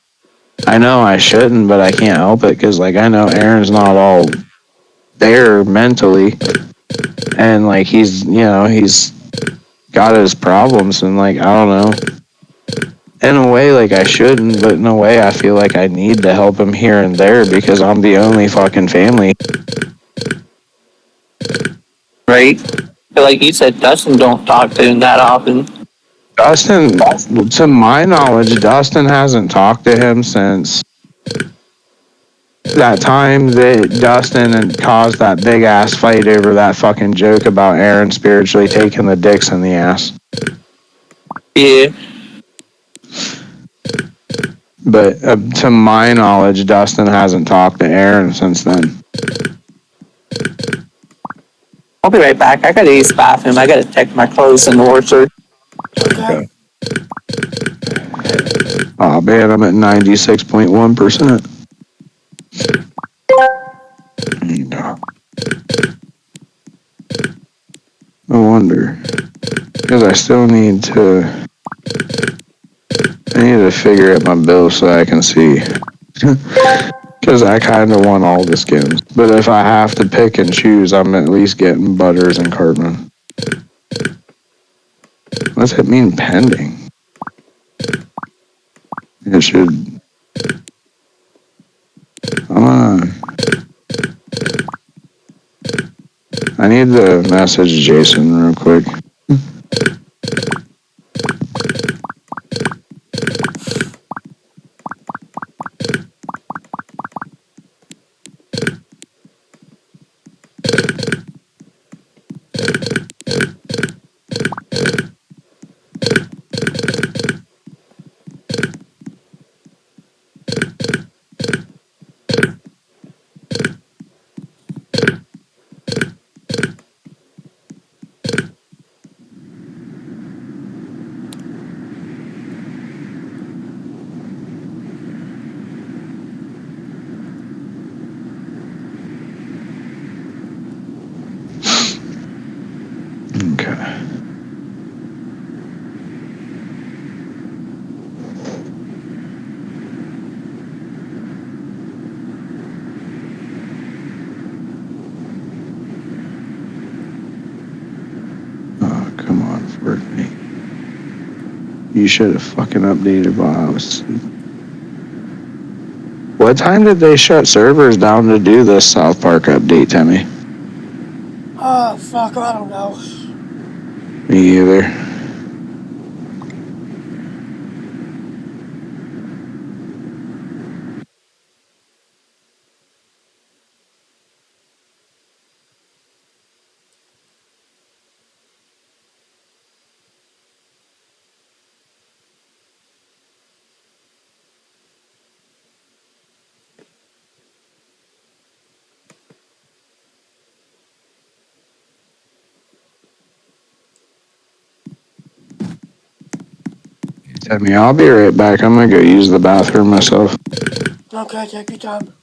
I know I shouldn't, but I can't help it because like I know Aaron's not all there mentally, and like he's got his problems, and like I don't know. In a way, like I shouldn't, but in a way, I feel like I need to help him here and there because I'm the only fucking family. Right. But like you said, Dustin don't talk to him that often. Dustin, to my knowledge, Dustin hasn't talked to him since that time that Dustin caused that big ass fight over that fucking joke about Aaron spiritually taking the dicks in the ass. Yeah. But to my knowledge, Dustin hasn't talked to Aaron since then. I'll be right back. I gotta use the bathroom. I gotta check my clothes in the washer. Okay. Oh man, I'm at 96.1%. No wonder. Because I still need to. I need to figure out my bill so I can see. Because I kind of want all the skins. But if I have to pick and choose, I'm at least getting Butters and Cartman. What's it mean pending? It should. I need to message Jason real quick. Okay. Oh, come on, Fortnite. You should have fucking updated while I was asleep. What time did they shut servers down to do this South Park update, Timmy? Oh, fuck, I don't know. Me either. Timmy, I'll be right back. I'm gonna go use the bathroom myself. Okay, take your time.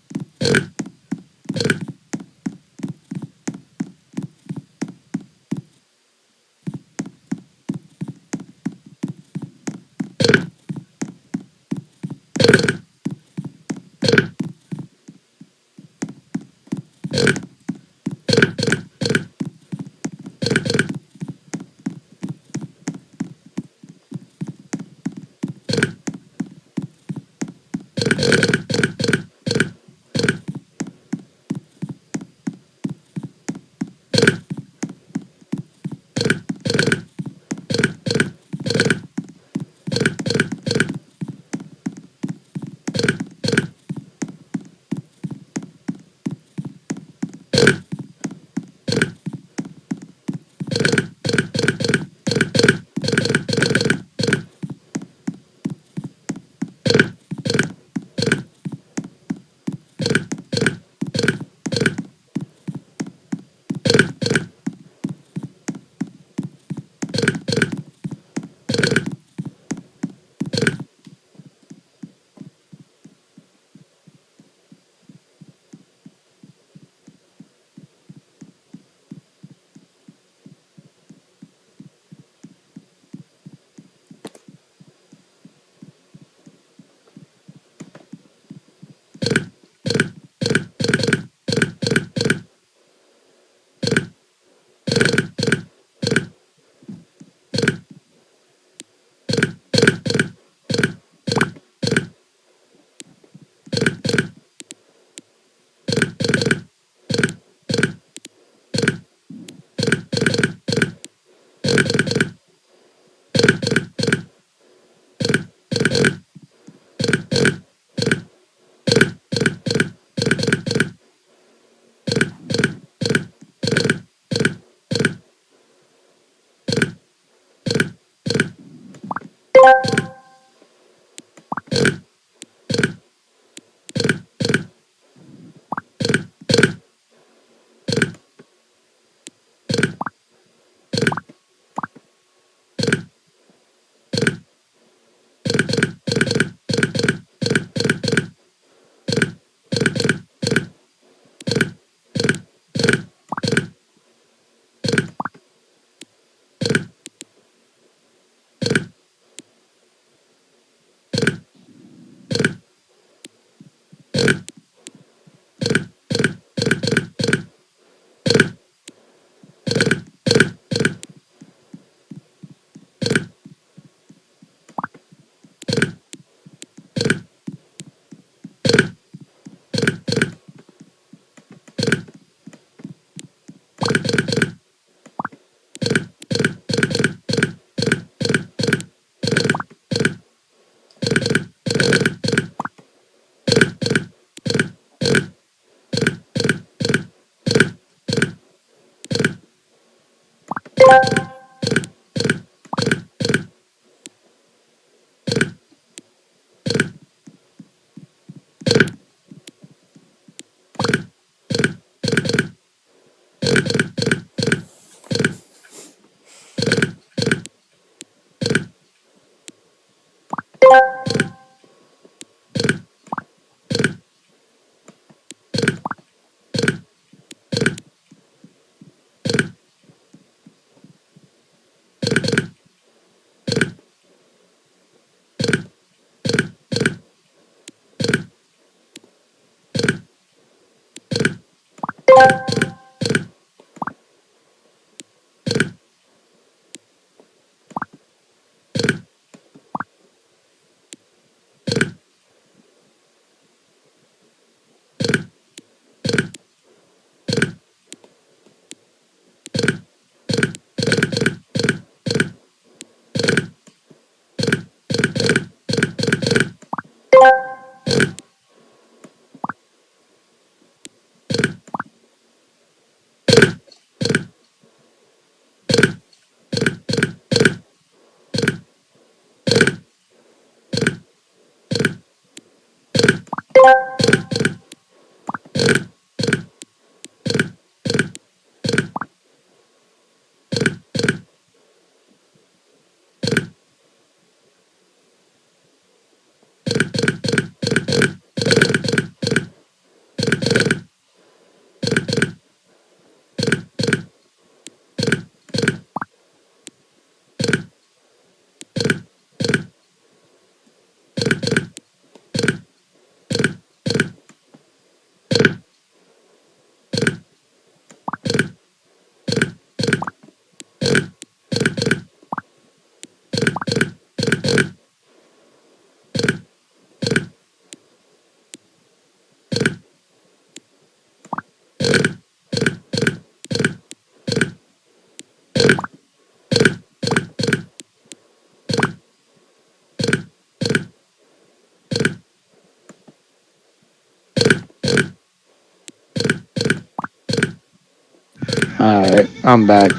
Alright, I'm back.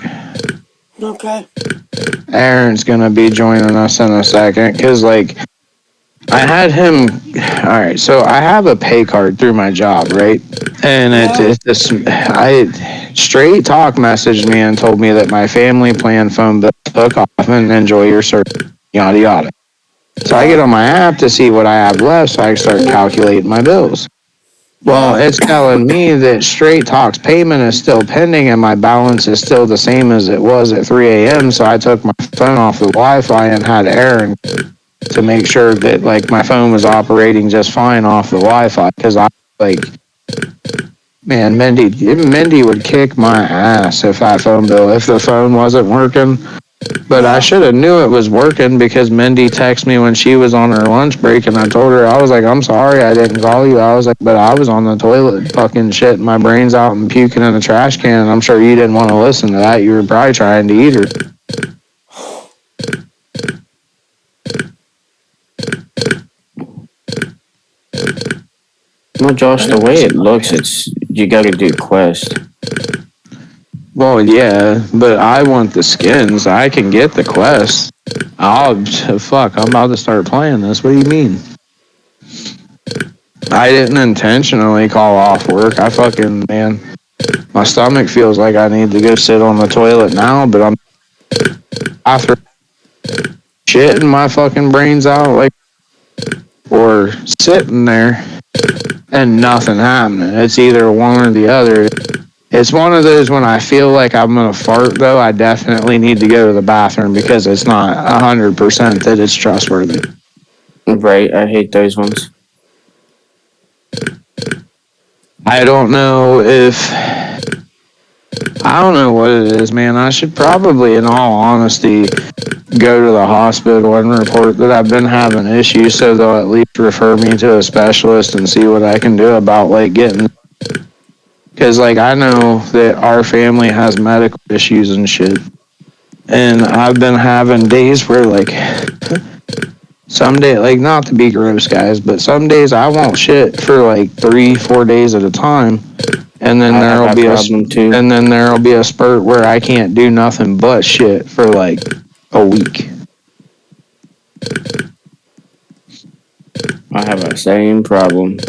Okay. Aaron's gonna be joining us in a second because, like, I had him. Alright, so I have a pay card through my job, right? And Yeah. it's this. Straight Talk messaged me and told me that my family plan phone bill took off and enjoy your service, yada yada. So I get Yeah. on my app to see what I have left so I start calculating my bills. Well, Yeah. it's telling me that Straight Talk's payment is still pending and my balance is still the same as it was at 3 a.m. So I took my phone off the Wi-Fi and had Aaron to make sure that like my phone was operating just fine off the Wi-Fi because I like man Mindy would kick my ass if if the phone wasn't working. But I Yeah. should have knew it was working because Mindy texted me when she was on her lunch break, and I told her I was like, "I'm sorry I didn't call you." I was like, "But I was on the toilet, fucking shitting my brains out and puking in the trash can, and I'm sure you didn't want to listen to that. You were probably trying to eat her." Well, Josh, the way it looks, it's you got to do quest. Well, yeah, but I want the skins. I can get the quest. Oh, fuck! I'm about to start playing this. What do you mean? I didn't intentionally call off work. I fucking man, my stomach feels like I need to go sit on the toilet now, but I'm after shitting my fucking brains out like or sitting there and nothing happening. It's either one or the other. It's one of those when I feel like I'm gonna fart though, I definitely need to go to the bathroom because it's not 100% that it's trustworthy. Right, I hate those ones. I don't know if I don't know what it is, man. I should probably, in all honesty, go to the hospital and report that I've been having issues so they'll at least refer me to a specialist and see what I can do about like getting because like I know that our family has medical issues and shit. And I've been having days where like some day like not to be gross guys, but some days I won't shit for like 3-4 days at a time. and then I have there'll that be problem too. and then there'll be a spurt where I can't do nothing but shit for like a week. I have that same problem.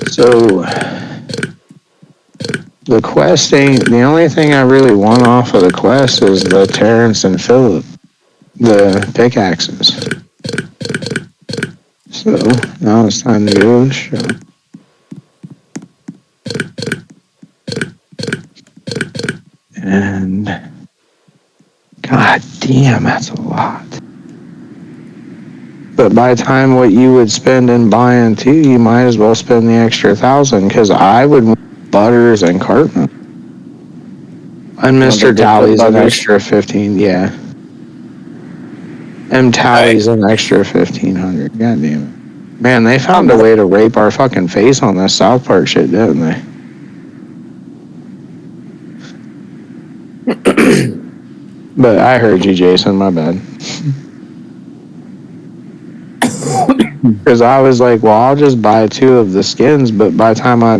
So the quest ain't the only thing I really want off of the quest is the Terrence and Phillip, the pickaxes. So now it's time to go to the show. And god damn, that's a lot. But by the time what you would spend in buying two, you might as well spend the extra 1,000 because I would want Butters and Cartman. And Oh, they Mr. did put Tally's an buggers. extra 15, yeah. M Tally's an extra 1,500. God damn it. Man, they found a way to rape our fucking face on this South Park shit, didn't they? But I heard you, Jason. My bad. Because I was like, well, I'll just buy two of the skins. But by the time I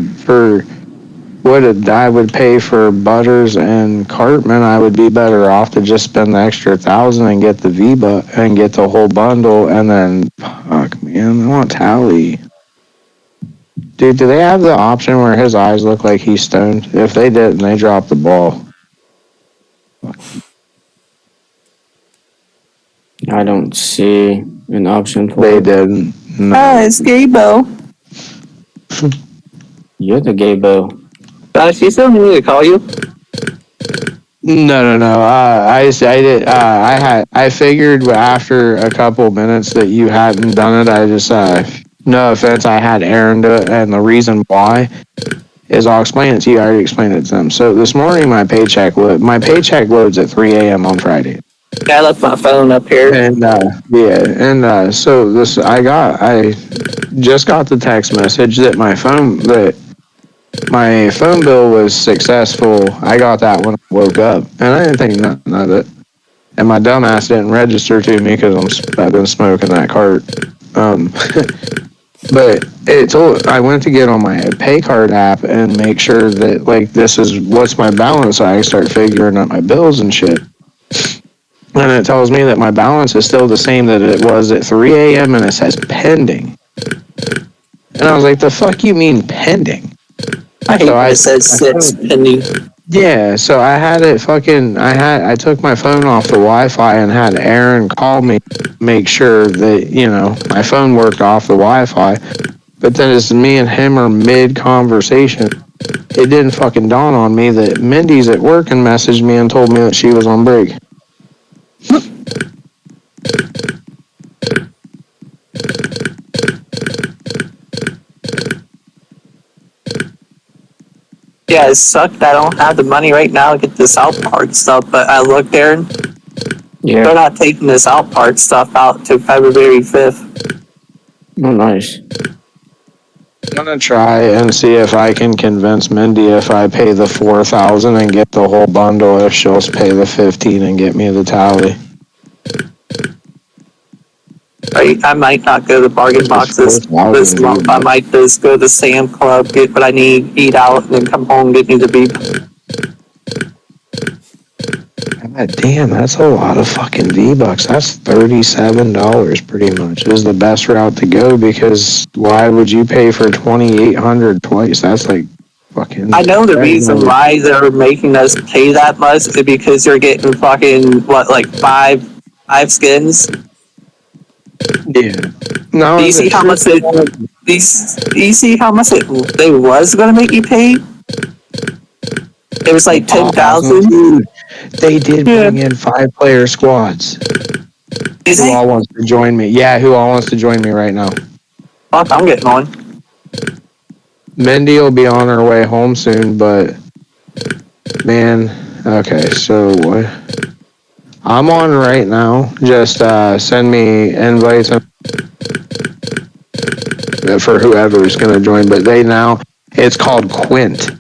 would pay for Butters and Cartman, I would be better off to just spend the extra 1,000 and get the and get the whole bundle. And then, fuck, man, I want Tally. Dude, do they have the option where his eyes look like he's stoned? If they didn't, they dropped the ball. I don't see an option for They it. didn't. No. It's Gabo. You're the gay bo. She still need me to call you? No. I figured after a couple minutes that you hadn't done it. I just, no offense, I had Aaron do it, and the reason why is I'll explain it to you. I already explained it to them. So this morning, my paycheck loads at 3 a.m. on Friday. Yeah, I left my phone up here. And so I just got the text message that my phone bill was successful. I got that when I woke up, and I didn't think nothing of it. And my dumbass didn't register to me because I've been smoking that cart. But I went to get on my pay card app and make sure that like this is what's my balance. So I start figuring out my bills and shit. And it tells me that my balance is still the same that it was at 3 a.m. and it says pending. And I was like, the fuck you mean pending? I hate when it says sits pending. Yeah, so I had it I took my phone off the Wi-Fi and had Aaron call me, make sure that, my phone worked off the Wi-Fi. But then as me and him are mid-conversation, it didn't fucking dawn on me that Mindy's at work and messaged me and told me that she was on break. Yeah, it sucked. I don't have the money right now to get the South Park stuff, but I looked there and they're not taking the South Park stuff out to February 5th. Oh, nice. I'm gonna try and see if I can convince Mindy if I pay the 4,000 and get the whole bundle, if she'll pay the 15 and get me the tally. I might not go to bargain boxes this month. I might just go to Sam Club, get what I need, eat out, and then come home and get me the beef. God damn, that's a lot of fucking V-Bucks. That's $37 pretty much is the best route to go, because why would you pay for 2,800 twice? That's like fucking... I know the reason why they're making us pay that much is because you're getting fucking, five skins? Yeah. No, do you see how much they was going to make you pay? It was like 10,000. Dude, they did bring in 5-player squads. Who all wants to join me? Yeah, who all wants to join me right now? Fuck, I'm getting on. Mindy will be on her way home soon, but man, okay, so I'm on right now. Just send me invites for whoever's gonna join. But it's called Quint,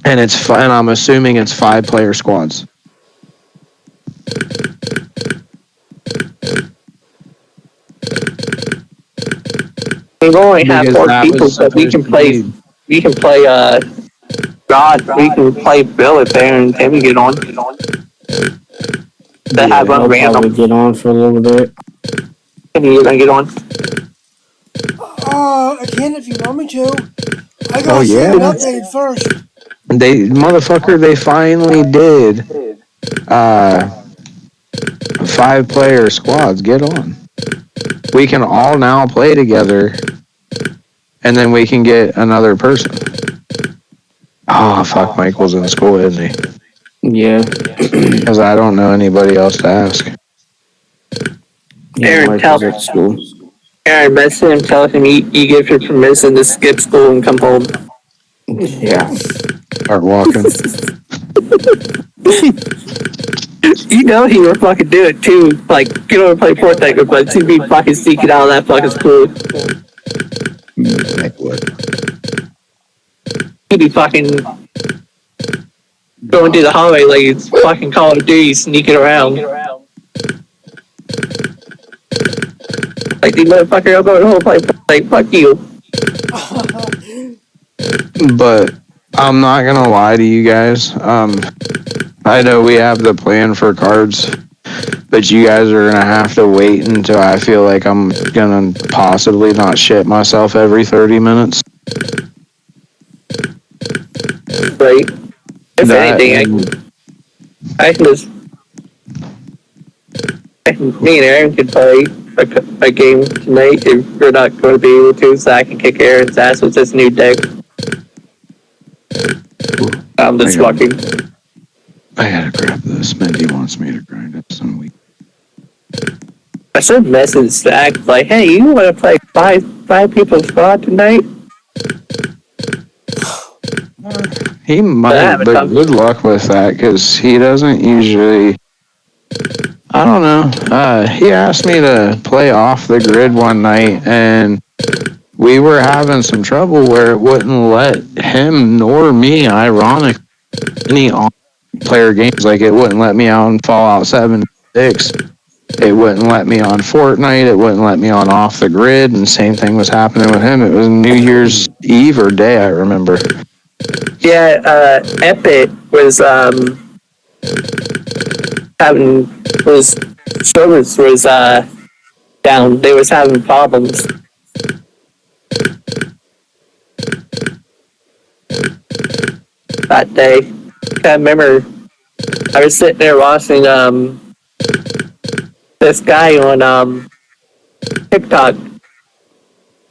and it's fun. I'm assuming it's 5-player squads. We only have 4 people, so we can play. we can play we can play Bill if Aaron and Timmy get on. They have Yeah, a I'll random. probably get on for a little bit. Timmy, you gonna get on? Again, if you want me to. I Oh gotta see if it yeah, updated first. they finally did. Uh, 5-player squads. Get on. We can all now play together, and then we can get another person. Oh fuck, Michael's in school, isn't he? Yeah. Because I don't know anybody else to ask. Yeah, Aaron, tell Michael's at school. Aaron, message him, tell him you give your permission to skip school and come home. Yeah. Start walking. You know he would fucking do it too. Like, get over and play Fortnite with us. He'd be fucking sneaking out of that fucking school. Like what? He'd be fucking going through the hallway like it's fucking Call of Duty, sneaking around. Like, the motherfucker, I'm going home play Fortnite. Fuck you. But I'm not gonna lie to you guys. I know we have the plan for cards, but you guys are gonna have to wait until I feel like I'm gonna possibly not shit myself every 30 minutes. Right? If That anything, I can just. Me and Aaron can play a game tonight if we're not going to be able to, so I can kick Aaron's ass with this new deck. I'm just walking. I gotta grab this. Mindy wants me to grind up some wheat. I should message Zach like, "Hey, you want to play five people squad tonight?" He might, but good luck with that because he doesn't usually. I don't know. He asked me to play off the grid one night, and we were having some trouble where it wouldn't let him nor me, ironic, any player games. Like it wouldn't let me on Fallout 76. It wouldn't let me on Fortnite. It wouldn't let me on off the grid. And same thing was happening with him. It was New Year's Eve or day, I remember. Yeah, Epic was having was servers was down. They was having problems that day. I remember I was sitting there watching this guy on TikTok.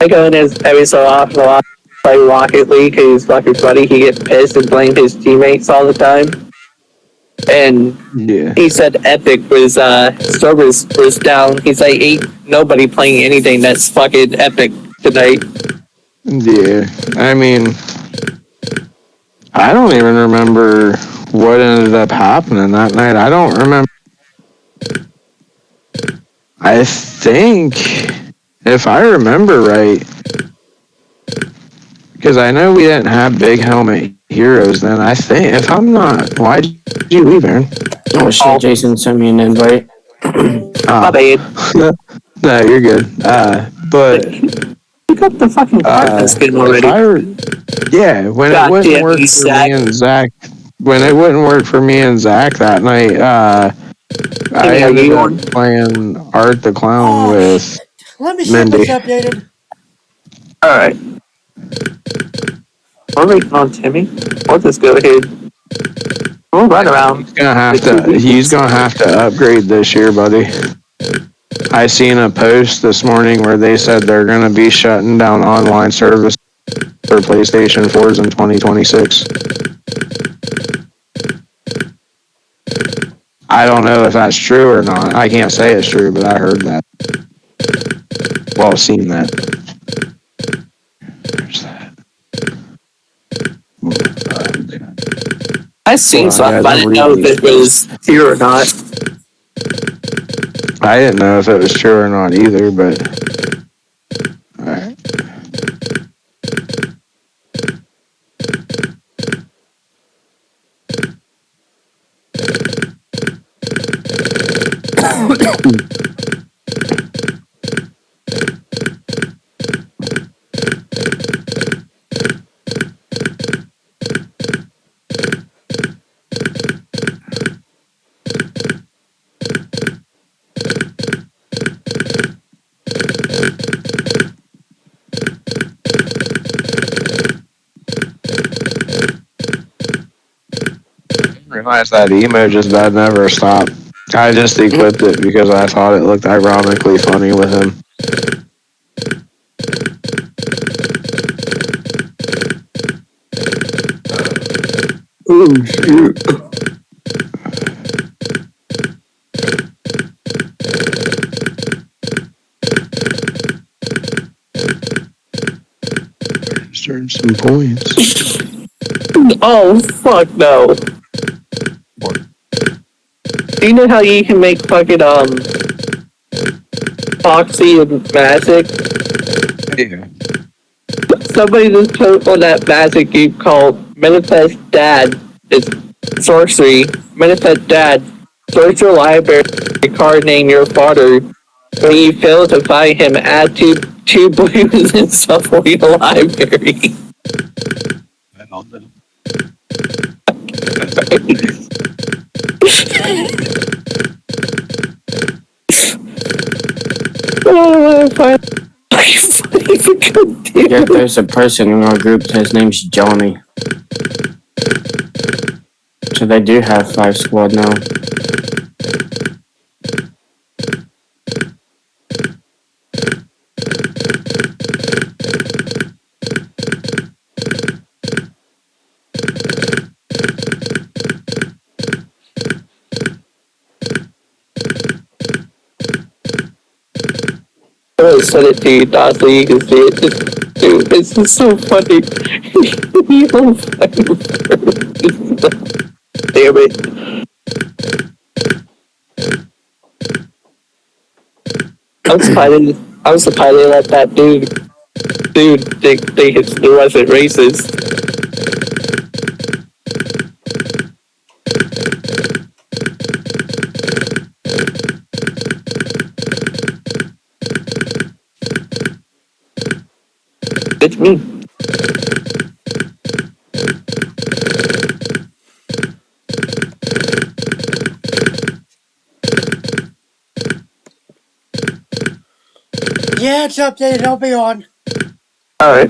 I go in his every so often a lot play Rocket League because he's fucking funny. He gets pissed and blames his teammates all the time. And Yeah. he said Epic was servers was down. He's like, ain't nobody playing anything that's fucking Epic tonight. Yeah. I mean, I don't even remember what ended up happening that night. I don't remember. I think, if I remember right, because I know we didn't have big helmet heroes then. I think, if I'm not, why did you leave, Aaron? Oh shit, Jason sent me an invite. My bad. No, you're good. But Pick up the fucking Spartan skin already. when it God wouldn't damn work you, for Zach. me and Zach, that night, I Timmy, are ended you up on? playing Art the Clown Oh, with let me see if Mindy. it's updated. Alright. We're waiting on Timmy. We'll just go ahead. We'll run around. He's gonna have to upgrade this year, buddy. I seen a post this morning where they said they're gonna be shutting down online service for PlayStation 4s in 2026. I don't know if that's true or not. I can't say it's true, but I heard that. Well, seen that. There's that. I seen something, but I didn't know if it was true or not. I didn't know if it was true or not either, but alright. realize that emoji bad never stopped. I just equipped it because I thought it looked ironically funny with him. Oh shoot. Just earned some points. Oh fuck no! Do you know how you can make fucking Foxy and Magic? Yeah. Somebody just put on that Magic game called Manifest Dad. It's sorcery. Manifest Dad. Search your library card name your father. When you fail to find him, add two blues and stuff for your library. I don't know. Oh, I Yeah, there's a person in our group. His name's Johnny. So they do have 5 squad now. I sent it to you, Dot, so you can see it. Dude, it's just so funny. You don't fucking damn it. I'm surprised they let that dude think it wasn't racist. It's me. Yeah, it's updated. I'll be on. Alright.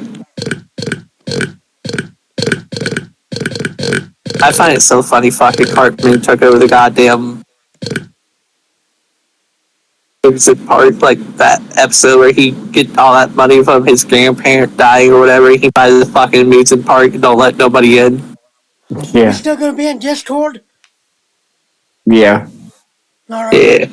I find it so funny fucking Cartman took over the goddamn amusement park, like that episode where he get all that money from his grandparent dying or whatever. He buys the fucking amusement park and don't let nobody in. We Yeah. still gonna be in Discord? Yeah. All right. Yeah.